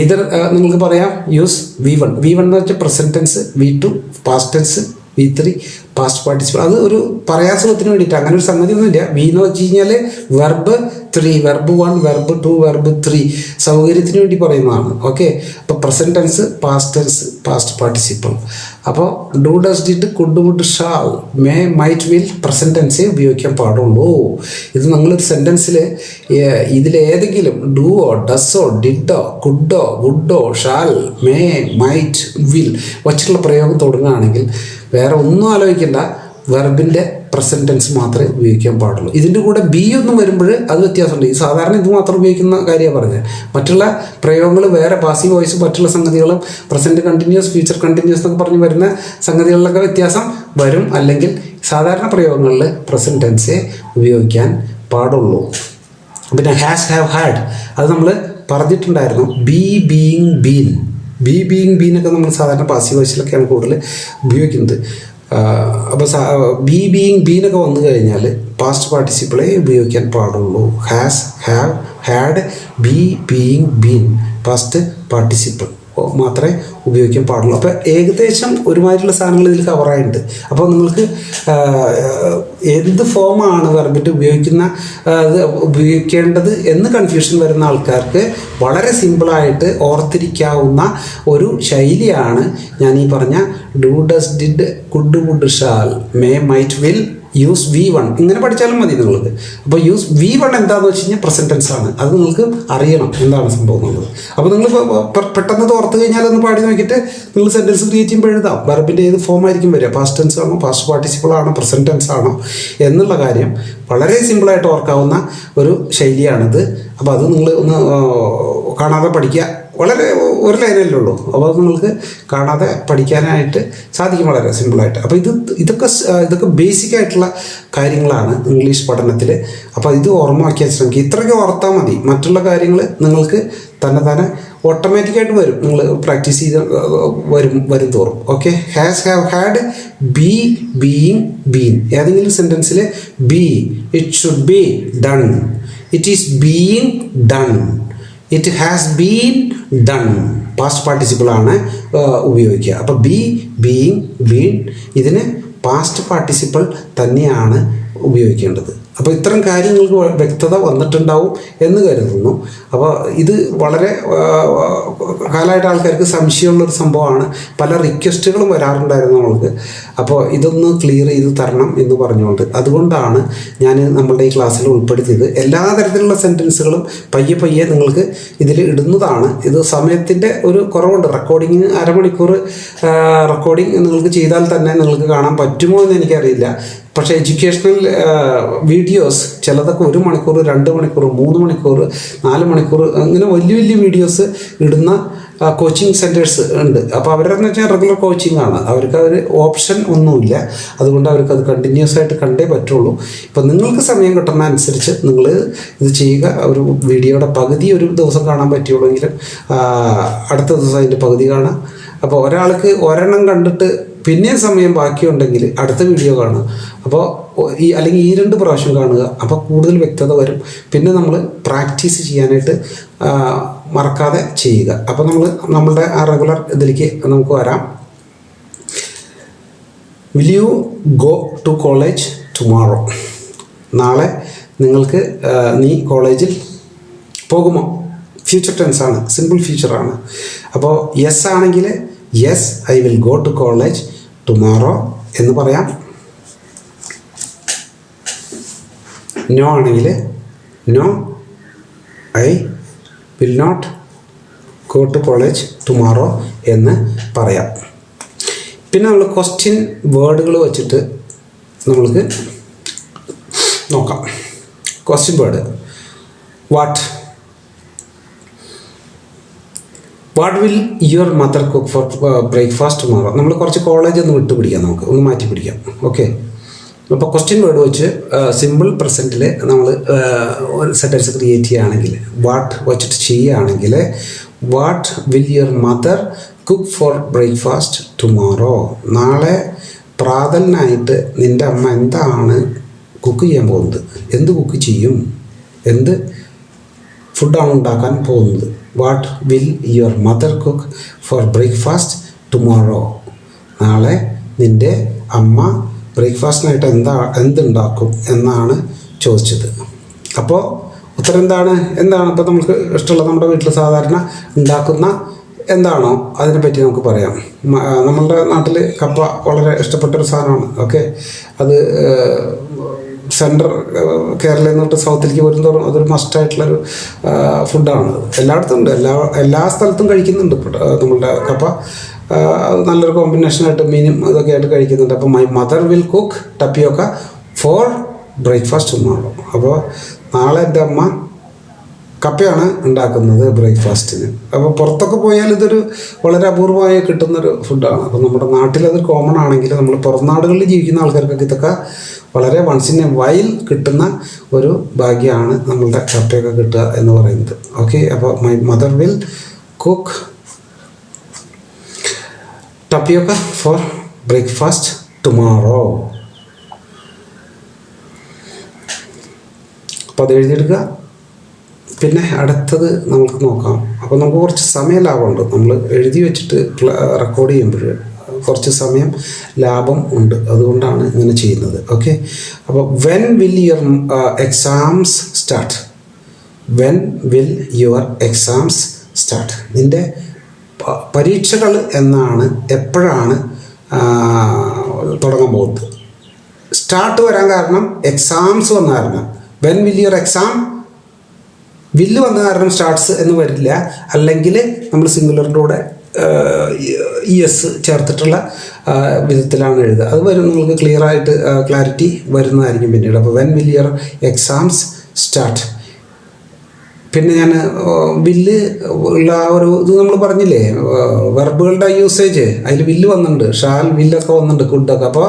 Either നിങ്ങൾക്ക് പറയാം യൂസ് V1 എന്ന് വെച്ചാൽ present tense, V2 past tense, V3 past participle. അത് ഒരു പ്രയാസത്തിന് വേണ്ടിയിട്ട്, അങ്ങനെ ഒരു സംഗതി ഒന്നുമില്ല. V എന്ന് വെച്ച് കഴിഞ്ഞാൽ വെർബ് 3, വെർബ് 1, വെർബ് 2, വെർബ് 3 സൗകര്യത്തിന് വേണ്ടി പറയുന്നതാണ്. ഓക്കെ, അപ്പോൾ present tense, past tense, past participle. അപ്പോൾ do, does, did, could, would, shall, may, might, will present ടെൻസേ ഉപയോഗിക്കാൻ പാടുള്ളൂ. ഇത് നിങ്ങളൊരു സെൻറ്റൻസിൽ ഇതിലേതെങ്കിലും ഡുവോ, ഡസ്സോ, ഡിഡോ, കുഡോ, വുഡോ, ഷാൽ, മേ, മൈറ്റ്, വിൽ വച്ചിട്ടുള്ള പ്രയോഗം തുടങ്ങുകയാണെങ്കിൽ വേറെ ഒന്നും ആലോചിക്കേണ്ട, വെർബിൻ്റെ പ്രസൻറ്റ് ടെൻസ് മാത്രമേ ഉപയോഗിക്കാൻ പാടുള്ളൂ. ഇതിൻ്റെ കൂടെ ബി ഒന്നും വരുമ്പോൾ അത് വ്യത്യാസമുണ്ട്. ഈ സാധാരണ ഇത് മാത്രം ഉപയോഗിക്കുന്ന കാര്യമാണ് പറഞ്ഞത്. മറ്റുള്ള പ്രയോഗങ്ങൾ വേറെ, പാസീവ് വോയിസ് മറ്റുള്ള സംഗതികളും പ്രസൻറ്റ് കണ്ടിന്യൂസ്, ഫ്യൂച്ചർ കണ്ടിന്യൂസ് എന്നൊക്കെ പറഞ്ഞ് വരുന്ന സംഗതികളിലൊക്കെ വ്യത്യാസം വരും. അല്ലെങ്കിൽ സാധാരണ പ്രയോഗങ്ങളിൽ പ്രസൻറ്റ് ടെൻസേ ഉപയോഗിക്കാൻ പാടുള്ളൂ. പിന്നെ ഹാസ്, ഹാവ്, ഹാഡ് അത് നമ്മൾ പറഞ്ഞിട്ടുണ്ടായിരുന്നു. ബി, ബീയിങ്, ബീൻ, ബീനൊക്കെ നമ്മൾ സാധാരണ പാസീവ് വോയിസിലൊക്കെയാണ് കൂടുതൽ ഉപയോഗിക്കുന്നത്. അപ്പോൾ ബി, ബീയിങ്, ബീനൊക്കെ വന്നു കഴിഞ്ഞാൽ പാസ്റ്റ് പാർട്ടിസിപ്പിളേ ഉപയോഗിക്കാൻ പാടുള്ളൂ. Has, have, had, be, being, been past participle മാത്രമേ ഉപയോഗിക്കാൻ പാടുള്ളൂ. അപ്പോൾ ഏകദേശം ഒരുമാതിരിയുള്ള സാധനങ്ങൾ ഇതിൽ കവറായിട്ടുണ്ട്. അപ്പോൾ നിങ്ങൾക്ക് എന്ത് ഫോമാണ് വെർബിൻ്റെ ഉപയോഗിക്കേണ്ടത് എന്ന് കൺഫ്യൂഷൻ വരുന്ന ആൾക്കാർക്ക് വളരെ സിമ്പിളായിട്ട് ഓർത്തിരിക്കാവുന്ന ഒരു ശൈലിയാണ് ഞാൻ ഈ പറഞ്ഞ do, does, did, could, would, shall, may, might, will, use V1 ഇങ്ങനെ പഠിച്ചാലും മതി നിങ്ങൾക്ക്. അപ്പോൾ യൂസ് V1 എന്താണെന്ന് വെച്ച് കഴിഞ്ഞാൽ പ്രസൻറ്റ് ടെൻസ് ആണ്. അത് നിങ്ങൾക്ക് അറിയണം എന്താണ് സംഭവം എന്നുള്ളത്. അപ്പോൾ നിങ്ങൾ പെട്ടെന്ന് ഓർത്ത് കഴിഞ്ഞാൽ ഒന്ന് പാടി നോക്കിയിട്ട് നിങ്ങൾ സെൻറ്റൻസ് ക്രിയേറ്റ് ചെയ്യുമ്പോൾ എഴുതാം. വെർബിൻ്റെ ഏത് ഫോം ആയിരിക്കും വരിക, പാസ്റ്റ് ടെൻസ് ആണോ, പാസ്റ്റ് പാർട്ടിസിപ്പിൾ ആണോ, പ്രസൻറ്റ് ടെൻസ് ആണോ എന്നുള്ള കാര്യം വളരെ സിമ്പിളായിട്ട് ഓർക്കാവുന്ന ഒരു ശൈലിയാണിത്. അപ്പോൾ അത് നിങ്ങൾ ഒന്ന് കാണാതെ പഠിക്കുക. വളരെ ഒരു ലൈനല്ലേ ഉള്ളൂ. അപ്പോൾ അത് നിങ്ങൾക്ക് കാണാതെ പഠിക്കാനായിട്ട് സാധിക്കും വളരെ സിമ്പിളായിട്ട്. അപ്പോൾ ഇതൊക്കെ ബേസിക് ആയിട്ടുള്ള കാര്യങ്ങളാണ് ഇംഗ്ലീഷ് പഠനത്തിൽ. അപ്പോൾ ഇത് ഓർമ്മയാക്കിയാൽ ശ്രമിക്കുക. ഇത്രയൊക്കെ ഓർത്താൽ മതി. മറ്റുള്ള കാര്യങ്ങൾ നിങ്ങൾക്ക് തന്നെ ഓട്ടോമാറ്റിക്കായിട്ട് വരും. നിങ്ങൾ പ്രാക്ടീസ് ചെയ്ത് വരും തോറും. Okay, has, have, had, be, being, been. ഏതെങ്കിലും സെൻറ്റൻസിൽ be, it should be done, it is being done, it has been done past participle ആണ് ഉപയോഗിക്കുക. അപ്പോൾ ബി, ബീയിങ്, ബീൻ ഇതിന് പാസ്റ്റ് പാർട്ടിസിപ്പിൾ തന്നെയാണ് ഉപയോഗിക്കേണ്ടത്. അപ്പോൾ ഇത്തരം കാര്യങ്ങൾക്ക് വ്യക്തത വന്നിട്ടുണ്ടാവും എന്ന് കരുതുന്നു. അപ്പോൾ ഇത് വളരെ കാലമായിട്ട് ആൾക്കാർക്ക് സംശയമുള്ളൊരു സംഭവമാണ്. പല റിക്വസ്റ്റുകളും വരാറുണ്ടായിരുന്നു നമ്മൾക്ക്. അപ്പോൾ ഇതൊന്ന് ക്ലിയർ ചെയ്ത് തരണം എന്ന് പറഞ്ഞുകൊണ്ട് അതുകൊണ്ടാണ് ഞാൻ നമ്മളുടെ ഈ ക്ലാസ്സിൽ ഉൾപ്പെടുത്തിയത്. എല്ലാ തരത്തിലുള്ള സെൻറ്റൻസുകളും പയ്യെ നിങ്ങൾക്ക് ഇതിൽ ഇടുന്നതാണ്. ഇത് സമയത്തിൻ്റെ ഒരു കുറവുണ്ട്. റെക്കോർഡിങ്ങിന് അരമണിക്കൂർ റെക്കോർഡിങ് നിങ്ങൾക്ക് ചെയ്താൽ തന്നെ നിങ്ങൾക്ക് കാണാൻ പറ്റുമോ എന്ന് എനിക്കറിയില്ല. പക്ഷേ എഡ്യൂക്കേഷണൽ വീഡിയോസ് ചിലതൊക്കെ 1 മണിക്കൂർ, 2 മണിക്കൂർ, 3 മണിക്കൂർ, 4 മണിക്കൂർ അങ്ങനെ വലിയ വീഡിയോസ് ഇടുന്ന കോച്ചിങ് സെൻറ്റേഴ്സ് ഉണ്ട്. അപ്പോൾ അവരെന്ന് വെച്ചാൽ റെഗുലർ കോച്ചിങ് ആണ്, അവർക്ക് ഓപ്ഷൻ ഒന്നുമില്ല. അതുകൊണ്ട് അവർക്ക് അത് കണ്ടിന്യൂസ് ആയിട്ട് കണ്ടേ പറ്റുള്ളൂ. ഇപ്പം നിങ്ങൾക്ക് സമയം കിട്ടുന്ന അനുസരിച്ച് നിങ്ങൾ ഇത് ചെയ്യുക. ഒരു വീഡിയോയുടെ പകുതി ഒരു ദിവസം കാണാൻ പറ്റുള്ളൂവെങ്കിലും അടുത്ത ദിവസം അതിൻ്റെ പകുതി കാണാം. അപ്പോൾ ഒരാൾക്ക് ഒരെണ്ണം കണ്ടിട്ട് പിന്നെ സമയം ബാക്കിയുണ്ടെങ്കിൽ അടുത്ത വീഡിയോ കാണുക. അപ്പോൾ അല്ലെങ്കിൽ ഈ 2 പ്രാവശ്യം കാണുക. അപ്പോൾ കൂടുതൽ വ്യക്തത വരും. പിന്നെ നമ്മൾ പ്രാക്ടീസ് ചെയ്യാനായിട്ട് മറക്കാതെ ചെയ്യുക. അപ്പോൾ നമ്മളുടെ ആ റെഗുലർ ഇതിലേക്ക് നമുക്ക് വരാം. Will you go to college tomorrow? നാളെ നീ കോളേജിൽ പോകുമോ? ഫ്യൂച്ചർ ടെൻസ് ആണ്, സിമ്പിൾ ഫ്യൂച്ചറാണ്. അപ്പോൾ യെസ് ആണെങ്കിൽ yes I will go to college tomorrow എന്ന് പറയാം. നോ ആണെങ്കിൽ no I will not go to college tomorrow എന്ന് പറയാം. പിന്നെ നമ്മൾ ക്വസ്റ്റ്യൻ വേർഡുകൾ വച്ചിട്ട് നമ്മൾക്ക് നോക്കാം. Question word what will your mother cook for breakfast tomorrow? നമ്മൾ കുറച്ച് കോളേജ് ഒന്ന് വിട്ടുപിടിക്കാം, ഒന്ന് മാറ്റി പിടിക്കാം. ഓക്കെ, അപ്പോൾ ക്വസ്റ്റ്യൻ വേർഡ് വെച്ച് സിമ്പിൾ പ്രസൻറ്റിൽ നമ്മൾ ഒരു സെൻറ്റൻസ് ക്രിയേറ്റ് ചെയ്യുകയാണെങ്കിൽ വാട്ട് വച്ചിട്ട് ചെയ്യുകയാണെങ്കിൽ what will your mother cook for breakfast tomorrow? നാളെ പ്രാതലിനായിട്ട് നിൻ്റെ അമ്മ എന്താണ് കുക്ക് ചെയ്യാൻ പോകുന്നത്? എന്ത് കുക്ക് ചെയ്യും? എന്ത് ഫുഡാണ് ഉണ്ടാക്കാൻ പോകുന്നത്? What will your mother cook for breakfast tomorrow? നാളെ നിൻ്റെ അമ്മ ബ്രേക്ക്ഫാസ്റ്റിനായിട്ട് എന്തുണ്ടാക്കും എന്നാണ് ചോദിച്ചത്. അപ്പോൾ ഉത്തരം എന്താണ്? ഇപ്പോൾ നമുക്ക് ഇഷ്ടമുള്ള നമ്മുടെ വീട്ടിൽ സാധാരണ ഉണ്ടാക്കുന്ന എന്താണോ അതിനെപ്പറ്റി നമുക്ക് പറയാം. നമ്മളുടെ നാട്ടിൽ കപ്പ വളരെ ഇഷ്ടപ്പെട്ടൊരു സാധനമാണ്. ഓക്കെ, അത് സെൻട്രൽ കേരളയിൽ നിന്നിട്ട് സൗത്തിലേക്ക് വരുന്നതോറും അതൊരു മസ്റ്റായിട്ടുള്ളൊരു ഫുഡാണ്. എല്ലായിടത്തും ഉണ്ട്, എല്ലാ സ്ഥലത്തും കഴിക്കുന്നുണ്ട് നമ്മളുടെ കപ്പ. നല്ലൊരു കോമ്പിനേഷനായിട്ട് മീനും ഇതൊക്കെ ആയിട്ട് കഴിക്കുന്നുണ്ട്. അപ്പോൾ my mother will cook ടപ്പിയോക്ക four breakfast tomorrow. അപ്പോൾ നാളെ എൻ്റെ അമ്മ കപ്പയാണ് ഉണ്ടാക്കുന്നത് ബ്രേക്ക്ഫാസ്റ്റിന്. അപ്പോൾ പുറത്തൊക്കെ പോയാൽ ഇതൊരു വളരെ അപൂർവമായി കിട്ടുന്നൊരു ഫുഡാണ്. അപ്പോൾ നമ്മുടെ നാട്ടിലത് കോമൺ ആണെങ്കിൽ നമ്മൾ പുറം നാടുകളിൽ ജീവിക്കുന്ന ആൾക്കാർക്കൊക്കെ ഇതൊക്കെ വളരെ വൺസ് ഇൻ എ വൈൽ കിട്ടുന്ന ഒരു ഭാഗ്യമാണ് നമ്മളുടെ കപ്പയൊക്കെ കിട്ടുക എന്ന് പറയുന്നത്. ഓക്കെ, അപ്പോൾ my mother will cook ടപ്പിയോക്ക four breakfast tomorrow. അപ്പോൾ അത് എഴുതിയെടുക്കുക. പിന്നെ അടുത്തത് നമുക്ക് നോക്കാം. അപ്പോൾ നമുക്ക് കുറച്ച് സമയം ലാഭമുണ്ട്. നമ്മൾ എഴുതി വെച്ചിട്ട് റെക്കോർഡ് ചെയ്യുമ്പോൾ കുറച്ച് സമയം ലാഭം ഉണ്ട്, അതുകൊണ്ടാണ് ഇങ്ങനെ ചെയ്യുന്നത്. ഓക്കെ, അപ്പോൾ when will your exams start? When will your exams start? നിൻ്റെ പരീക്ഷകൾ എപ്പോഴാണ് തുടങ്ങാൻ പോകുന്നത്? സ്റ്റാർട്ട് വരാൻ കാരണം എക്സാംസ് വന്ന കാരണം. വെൻ വിൽ യുവർ എക്സാം, വില്ല് വന്ന കാരണം സ്റ്റാർട്ട്സ് എന്ന് വരില്ല. അല്ലെങ്കിൽ നമ്മൾ സിംഗുലറിൻ്റെ കൂടെ എസ് ചേർത്തിട്ടുള്ള വിധത്തിലാണ് എഴുതുക. അത് വരും, നിങ്ങൾക്ക് ക്ലിയറായിട്ട് ക്ലാരിറ്റി വരുന്നതായിരിക്കും പിന്നീട്. അപ്പോൾ when will your exams start. പിന്നെ ഞാൻ വില്ല് ഉള്ള ഒരു ഇത് നമ്മൾ പറഞ്ഞില്ലേ, വെർബുകളുടെ യൂസേജ്, അതിൽ വില്ല് വന്നിട്ടുണ്ട്, ഷാൽ വില്ലൊക്കെ വന്നിട്ടുണ്ട്, കുഡൊക്കെ. അപ്പോൾ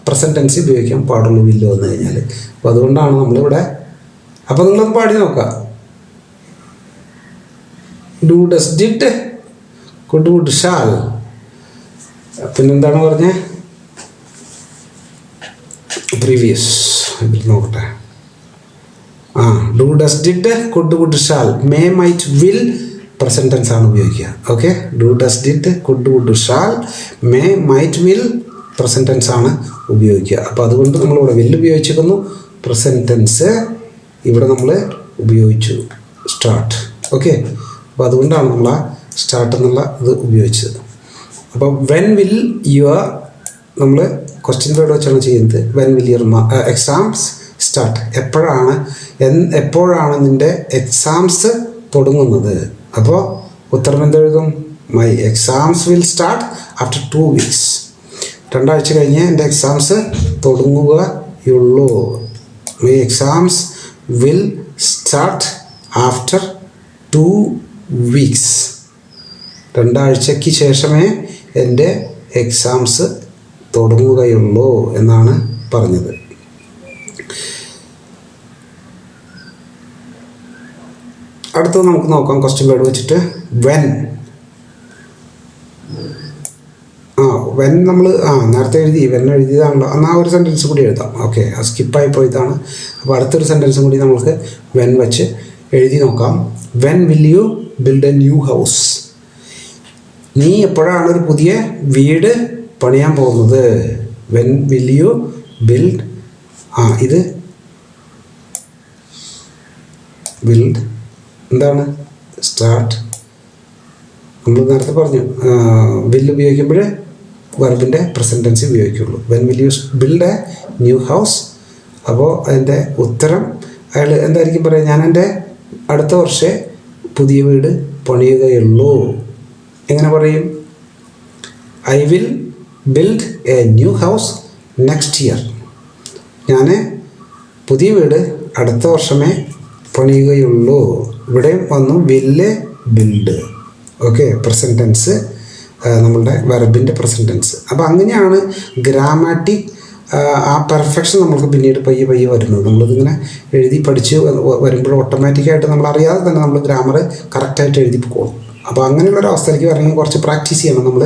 പ്രസൻറ്റ് ടെൻസ് ഉപയോഗിക്കാൻ പാടുള്ളൂ വില്ല് വന്നു കഴിഞ്ഞാൽ. അപ്പോൾ അതുകൊണ്ടാണ് നമ്മളിവിടെ. അപ്പോൾ നിങ്ങളൊന്ന് പാടി നോക്കുക. Do does did could would shall. പിന്നെന്താണ് പറഞ്ഞത്? പ്രീവിയസ് നോക്കട്ടെ. Do does did could would shall. May might will present tense ആണ് ഉപയോഗിക്കുക. Okay, do does did could would shall, may might will present tense ആണ് ഉപയോഗിക്കുക. അപ്പോൾ അതുകൊണ്ട് നമ്മളിവിടെ വിൽ ഉപയോഗിച്ചിരിക്കുന്നു, പ്രസൻറ്റ് ടെൻസ് ഇവിടെ നമ്മൾ ഉപയോഗിച്ചു സ്റ്റാർട്ട്. ഓക്കെ, അപ്പോൾ അതുകൊണ്ടാണ് നമ്മൾ ആ സ്റ്റാർട്ട് എന്നുള്ള ഇത് ഉപയോഗിച്ചത്. അപ്പോൾ വെൻ വിൽ യുവർ, നമ്മൾ ക്വസ്റ്റ്യൻ വേർഡ് വെച്ചാണ് ചെയ്യുന്നത്. When will your exams start? എപ്പോഴാണ് നിൻ്റെ എക്സാംസ് തുടങ്ങുന്നത്? അപ്പോൾ ഉത്തരം എന്തെഴുതും? My exams will start after 2 weeks. 2 ആഴ്ച കഴിഞ്ഞ് എൻ്റെ എക്സാംസ് തുടങ്ങുകയുള്ളൂ. My exams will start after 2 weeks. 2 ആഴ്ചയ്ക്ക് ശേഷമേ എൻ്റെ എക്സാംസ് തുടങ്ങുകയുള്ളൂ എന്നാണ് പറഞ്ഞത്. അടുത്തത് നമുക്ക് നോക്കാം ക്വസ്റ്റ്യൻ വേർഡ് വെച്ചിട്ട്. വെൻ. വെൻ നമ്മൾ നേരത്തെ എഴുതി, വെൻ എഴുതിയതാണല്ലോ. എന്നാൽ ഒരു സെൻറ്റൻസ് കൂടി എഴുതാം. ഓക്കെ, അത് സ്കിപ്പായി പോയതാണ്. അപ്പോൾ അടുത്തൊരു സെൻറ്റൻസും കൂടി നമുക്ക് വെൻ വെച്ച് എഴുതി നോക്കാം. When will you build a new house? നീ എപ്പോഴാണ് ഒരു പുതിയ വീട് പണിയാൻ പോകുന്നത്? വെൻ വിൽ യു ബിൽഡ്, ഇത് ബിൽഡ് എന്താണ്? സ്റ്റാർട്ട്. നമ്മൾ നേരത്തെ പറഞ്ഞു വിൽ ഉപയോഗിക്കുമ്പോൾ വെർബിൻ്റെ പ്രസൻറ്റ് ടെൻസ് ഉപയോഗിക്കുള്ളൂ. When will you build a new house? അപ്പോൾ അതിൻ്റെ ഉത്തരം അയാൾ എന്തായിരിക്കും പറയുക? ഞാൻ എൻ്റെ അടുത്ത വർഷേ പുതിയ വീട് പണിയുകയുള്ളൂ. എങ്ങനെ പറയും? I will build a new house next year. ഞാൻ പുതിയ വീട് അടുത്ത വർഷമേ പണിയുകയുള്ളൂ. ഇവിടെ വന്നു വില്ല് ബിൽഡ്. ഓക്കെ, പ്രസൻറ്റ് ടെൻസ് നമ്മളുടെ വെർബിൻ്റെ പ്രസൻറ്റ് ടെൻസ്. അപ്പോൾ അങ്ങനെയാണ് ഗ്രാമാറ്റിക് ആ പെർഫെക്ഷൻ നമുക്ക് പിന്നീട് പയ്യെ പയ്യെ വരുന്നത്. നമ്മളിതിങ്ങനെ എഴുതി പഠിച്ച് വരുമ്പോൾ ഓട്ടോമാറ്റിക്കായിട്ട് നമ്മൾ അറിയാതെ തന്നെ നമ്മൾ ഗ്രാമർ കറക്റ്റായിട്ട് എഴുതി പോകും. അപ്പോൾ അങ്ങനെയുള്ളൊരു അവസ്ഥയിലേക്ക് വരണമെങ്കിൽ കുറച്ച് പ്രാക്ടീസ് ചെയ്യണം. നമ്മൾ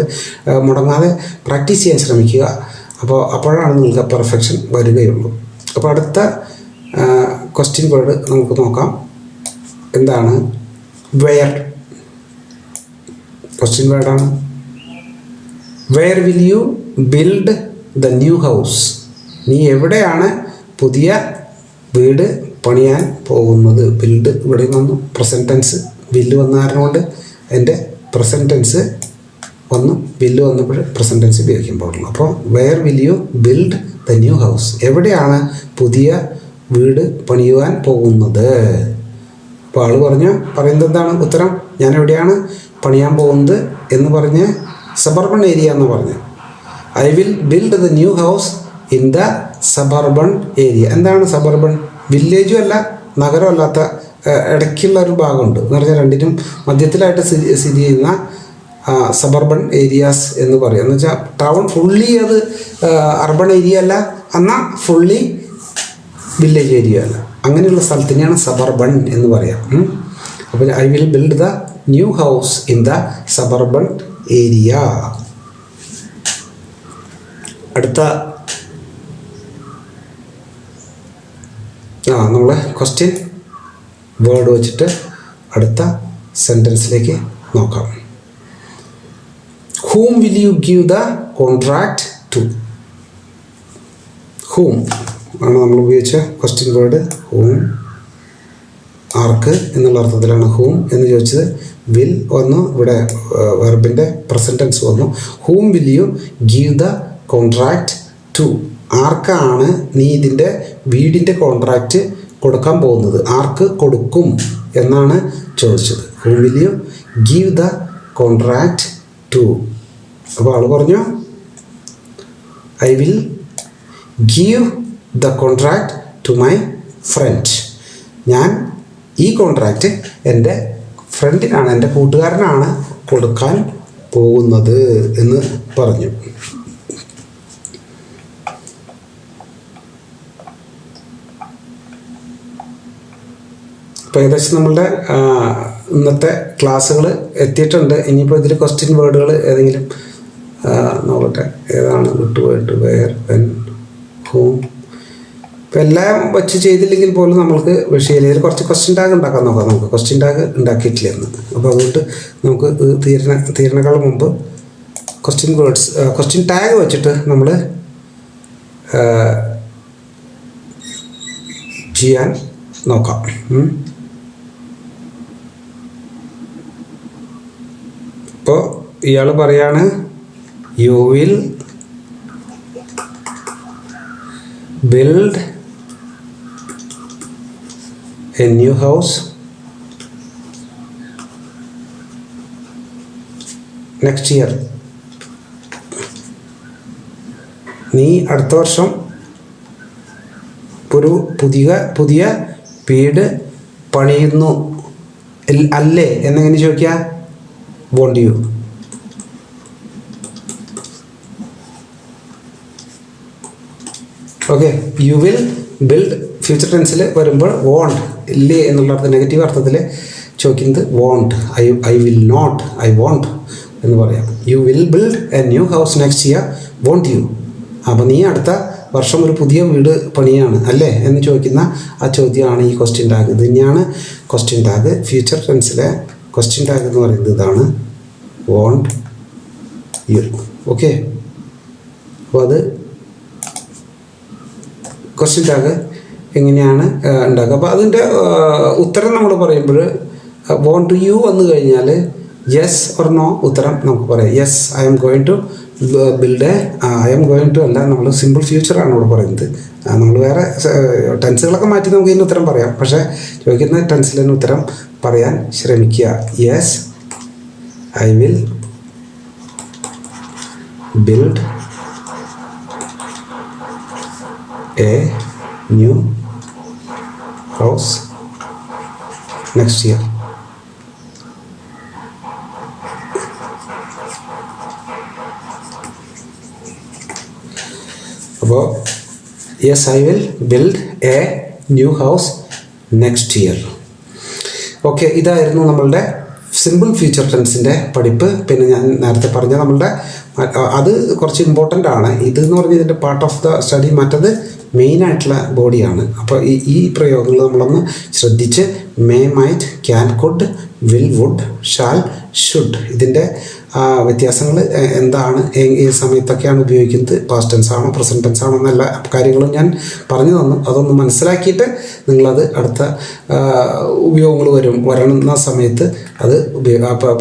മുടങ്ങാതെ പ്രാക്ടീസ് ചെയ്യാൻ ശ്രമിക്കുക. അപ്പോഴാണ് നിങ്ങൾക്ക് പെർഫെക്ഷൻ വരികയുള്ളൂ. അപ്പോൾ അടുത്ത ക്വസ്റ്റ്യൻ വേർഡ് നമുക്ക് നോക്കാം. എന്താണ്? വെയർ. ക്വസ്റ്റ്യൻ വേർഡാണ്. Where will you build the new house? നീ എവിടെയാണ് പുതിയ വീട് പണിയാൻ പോകുന്നത്? ബിൽഡ് ഇവിടെ വന്നു പ്രസൻറ്റ് ടെൻസ്, ബില്ല് വന്ന കാരണം കൊണ്ട് എൻ്റെ പ്രസൻറ്റ് ടെൻസ് വന്നു, ബില്ല് വന്നപ്പോൾ പ്രസൻറ്റ് ടെൻസ് ഉപയോഗിക്കാൻ പാടുള്ളൂ. അപ്പോൾ where will you build the new house? എവിടെയാണ് പുതിയ വീട് പണിയുവാൻ പോകുന്നത്? അപ്പോൾ ആൾ പറയുന്നത് എന്താണ് ഉത്തരം? ഞാൻ എവിടെയാണ് പണിയാൻ പോകുന്നത് എന്ന് പറഞ്ഞ് സബർബൺ ഏരിയ എന്ന് പറഞ്ഞ് I will build the new house in the suburban area. എന്താണ് സബർബൺ? വില്ലേജും അല്ല നഗരം അല്ലാത്ത ഇടയ്ക്കുള്ള ഒരു ഭാഗമുണ്ട് എന്ന് പറഞ്ഞാൽ രണ്ടിനും മധ്യത്തിലായിട്ട് സ്ഥിതി ചെയ്യുന്ന സബർബൺ ഏരിയാസ് എന്ന് പറയും. എന്ന് വെച്ചാൽ ടൗൺ ഫുള്ളി അത് അർബൺ ഏരിയ അല്ല, എന്നാൽ ഫുള്ളി വില്ലേജ് ഏരിയ അല്ല. അങ്ങനെയുള്ള സ്ഥലത്തിനെയാണ് സബർബൺ എന്ന് പറയാം. അപ്പോൾ I will build the new house in the suburban area. അടുത്ത നമ്മൾ ക്വസ്റ്റ്യൻ വേർഡ് വെച്ചിട്ട് അടുത്ത സെൻറ്റൻസിലേക്ക് നോക്കാം. whom will you give the contract to? whom ആണ് നമ്മൾ ഉപയോഗിച്ച ക്വസ്റ്റ്യൻ വേർഡ്. whom ആർക്ക് എന്നുള്ള അർത്ഥത്തിലാണ് whom എന്ന് ചോദിച്ചത്. വിൽ വന്നു, ഇവിടെ വെർബിൻ്റെ പ്രസൻറ്റ് ടെൻസ് വന്നു. whom will you give the contract to? ആർക്കാണ് നീ ഇതിൻ്റെ വീടിൻ്റെ കോൺട്രാക്റ്റ് കൊടുക്കാൻ പോകുന്നത്? ആർക്ക് കൊടുക്കും എന്നാണ് ചോദിച്ചത്. whom will you give the contract to? അപ്പോൾ ആൾ പറഞ്ഞു I will give the contract to my friend. ഞാൻ ഈ കോൺട്രാക്റ്റ് എൻ്റെ ഫ്രണ്ടിനാണ്, എൻ്റെ കൂട്ടുകാരനാണ് കൊടുക്കാൻ പോകുന്നത് എന്ന് പറഞ്ഞു. അപ്പോൾ ഏകദേശം നമ്മളുടെ ഇന്നത്തെ ക്ലാസ്സുകൾ എത്തിയിട്ടുണ്ട്. ഇനിയിപ്പോൾ ഇതിൽ ക്വസ്റ്റ്യൻ വേർഡുകൾ ഏതെങ്കിലും നോക്കട്ടെ, ഏതാണ് വിട്ടുപോയിട്ട്? Wear, when, ഹൂം. ഇപ്പം എല്ലാം വെച്ച് ചെയ്തില്ലെങ്കിൽ പോലും നമ്മൾക്ക് വിഷയത്തിൽ കുറച്ച് ക്വസ്റ്റ്യൻ ടാഗ് ഉണ്ടാക്കാൻ നോക്കാം. നമുക്ക് ക്വസ്റ്റ്യൻ ടാഗ് ഉണ്ടാക്കിയിട്ടില്ല എന്ന്. അപ്പോൾ അതുകൊണ്ട് നമുക്ക് തീരണേക്കാൾ മുമ്പ് ക്വസ്റ്റ്യൻ വേർഡ്സ്, ക്വസ്റ്റ്യൻ ടാഗ് വെച്ചിട്ട് നമ്മൾ ചെയ്യാൻ നോക്കാം. ഇപ്പോൾ ഇയാൾ പറയാണ് U will build a new house next year. നീ അടുത്ത വർഷം ഒരു പുതിയ വീട് പണിയുന്നു അല്ലേ എന്നെങ്ങനെ ചോദിക്കുക? Won't you. Okay, you will build future ടെൻസിൽ വരുമ്പോൾ വോണ്ട് ഇല്ലേ എന്നുള്ള അർത്ഥം നെഗറ്റീവ് അർത്ഥത്തിൽ ചോദിക്കുന്നത് won't. I will not, I won't എന്ന് പറയാം. You will build a new house next year, won't you? അപ്പോൾ നീ അടുത്ത വർഷം ഒരു പുതിയ വീട് പണിയാണ് അല്ലേ എന്ന് ചോദിക്കുന്ന ആ ചോദ്യമാണ് ഈ ക്വസ്റ്റ്യൻ ടാഗ്. ഇത് തന്നെയാണ് ക്വസ്റ്റ്യൻ ടാഗ്. ഫ്യൂച്ചർ ടെൻസിലെ ക്വസ്റ്റ്യൻ ടാഗ് എന്ന് പറയുന്നത് ഇതാണ്, വോണ്ട് യു. ഓക്കെ, അപ്പോൾ അത് ക്വസ്റ്റ്യൻ ടാഗ് എങ്ങനെയാണ് ഉണ്ടാക്കുക. അപ്പോൾ അതിൻ്റെ ഉത്തരം നമ്മൾ പറയുമ്പോൾ വോണ്ട് യു വന്നു കഴിഞ്ഞാൽ യെസ് ഓർ നോ ഉത്തരം നമുക്ക് പറയാം. Yes, I'm going to build I'm going to അല്ല, നമ്മൾ സിമ്പിൾ ഫ്യൂച്ചറാണ് ഇവിടെ പറയുന്നത്. നമ്മൾ വേറെ ടെൻസുകളൊക്കെ മാറ്റി നമുക്ക് ഇതിന് ഉത്തരം പറയാം, പക്ഷേ ചോദിക്കുന്ന ടെൻസിൽ തന്നെ ഉത്തരം പറയാൻ ശ്രമിക്കുക. Yes, I will build a new house next year. അപ്പോൾ yes, I will build a new house next year. Okay, ഇതായിരുന്നു നമ്മളുടെ സിമ്പിൾ ഫ്യൂച്ചർ ടെൻസിൻ്റെ പഠിപ്പ്. പിന്നെ ഞാൻ നേരത്തെ പറഞ്ഞ നമ്മളുടെ അത് കുറച്ച് ഇമ്പോർട്ടൻ്റ് ആണ്. ഇതെന്ന് പറഞ്ഞാൽ ഇതിൻ്റെ പാർട്ട് ഓഫ് ദ സ്റ്റഡി, മറ്റത് മെയിനായിട്ടുള്ള ബോഡിയാണ്. അപ്പോൾ ഈ പ്രയോഗങ്ങൾ നമ്മളൊന്ന് ശ്രദ്ധിച്ച് may, might, can, could, will, would, shall, should ഇതിൻ്റെ വ്യത്യാസങ്ങൾ എന്താണ്, ഈ സമയത്തൊക്കെയാണ് ഉപയോഗിക്കുന്നത്, പാസ്റ്റ് ടെൻസ് ആണോ പ്രസൻറ്റ് ടെൻസ് ആണോ എന്നെല്ലാ കാര്യങ്ങളും ഞാൻ പറഞ്ഞു തന്നു. അതൊന്ന് മനസ്സിലാക്കിയിട്ട് നിങ്ങളത് അടുത്ത ഉപയോഗങ്ങൾ വരണ സമയത്ത് അത്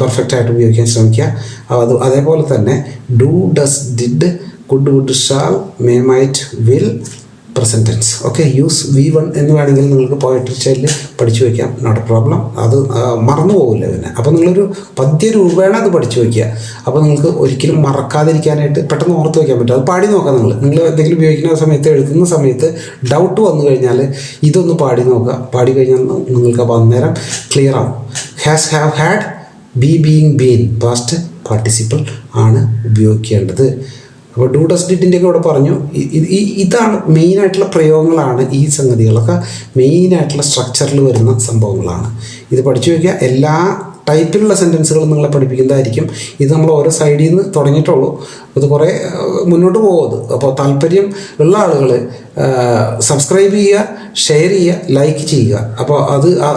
പെർഫെക്റ്റായിട്ട് ഉപയോഗിക്കാൻ ശ്രമിക്കുക. അതേപോലെ തന്നെ do, does, did, could, would, shall, may, might, will, present tense. Okay, use V1 എന്ന് വേണമെങ്കിൽ നിങ്ങൾക്ക് പോയട്രി സ്റ്റൈലിൽ പഠിച്ചു വയ്ക്കാം, നോട്ട് എ പ്രോബ്ലം. അത് മറന്നു പോകില്ല പിന്നെ. അപ്പോൾ നിങ്ങളൊരു പദ്യരൂപേണ അത് പഠിച്ചു വയ്ക്കുക. അപ്പോൾ നിങ്ങൾക്ക് ഒരിക്കലും മറക്കാതിരിക്കാനായിട്ട് പെട്ടെന്ന് ഓർത്ത് വയ്ക്കാൻ പറ്റും. അത് പാടി നോക്കാം. നിങ്ങൾ എന്തെങ്കിലും ഉപയോഗിക്കുന്ന സമയത്ത്, എഴുതുന്ന സമയത്ത് ഡൗട്ട് വന്നു കഴിഞ്ഞാൽ ഇതൊന്ന് പാടി നോക്കുക. പാടി കഴിഞ്ഞാൽ നിങ്ങൾക്ക് അപ്പോൾ അന്നേരം ക്ലിയർ ആവും. Has, have, had, being, been past participle ആണ് ഉപയോഗിക്കേണ്ടത്. അപ്പോൾ ഡു, ഡസ്, ഡിഡിൻ്റെ ഒക്കെ ഇവിടെ പറഞ്ഞു. ഇതാണ് മെയിനായിട്ടുള്ള പ്രയോഗങ്ങളാണ്. ഈ സംഗതികളൊക്കെ മെയിനായിട്ടുള്ള സ്ട്രക്ചറിൽ വരുന്ന സംഭവങ്ങളാണ്. ഇത് പഠിച്ചു വയ്ക്കുക. എല്ലാ ടൈപ്പിലുള്ള സെൻറ്റൻസുകളും നിങ്ങളെ പഠിപ്പിക്കുന്നതായിരിക്കും. ഇത് നമ്മൾ ഓരോ സൈഡിൽ നിന്ന് തുടങ്ങിയിട്ടുള്ളൂ. ഇത് കുറേ മുന്നോട്ട് പോകുന്നത്. അപ്പോൾ താല്പര്യം ഉള്ള ആളുകൾ സബ്സ്ക്രൈബ് ചെയ്യുക, ഷെയർ ചെയ്യുക, ലൈക്ക് ചെയ്യുക. അപ്പോൾ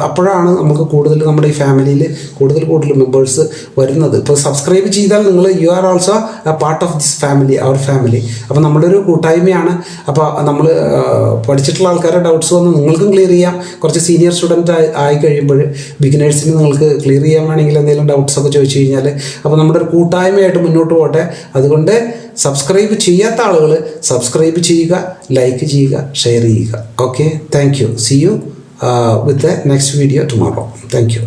അപ്പോഴാണ് നമുക്ക് കൂടുതൽ നമ്മുടെ ഈ ഫാമിലിയിൽ കൂടുതൽ മെമ്പേഴ്സ് വരുന്നത്. ഇപ്പോൾ സബ്സ്ക്രൈബ് ചെയ്താൽ you are also a part of this family, our family. അപ്പോൾ നമ്മുടെ ഒരു കൂട്ടായ്മയാണ്. അപ്പോൾ നമ്മൾ പഠിച്ചിട്ടുള്ള ആൾക്കാരുടെ ഡൗട്ട്സ് വന്ന് നിങ്ങൾക്കും ക്ലിയർ ചെയ്യാം. കുറച്ച് സീനിയർ സ്റ്റുഡൻറ്റ് ആയി കഴിയുമ്പോൾ ബിഗിനേഴ്സിന് നിങ്ങൾക്ക് ക്ലിയർ ചെയ്യാൻ വേണമെങ്കിൽ എന്തെങ്കിലും ഡൗട്ട്സൊക്കെ ചോദിച്ചു കഴിഞ്ഞാൽ അപ്പോൾ നമ്മുടെ ഒരു കൂട്ടായ്മയായിട്ട് മുന്നോട്ട് പോകട്ടെ. അതുകൊണ്ട് സബ്സ്ക്രൈബ് ചെയ്യാത്ത ആളുകൾ സബ്സ്ക്രൈബ് ചെയ്യുക, ലൈക്ക് ചെയ്യുക, ഷെയർ ചെയ്യുക. Okay, thank you. See you with the next video tomorrow. Thank U.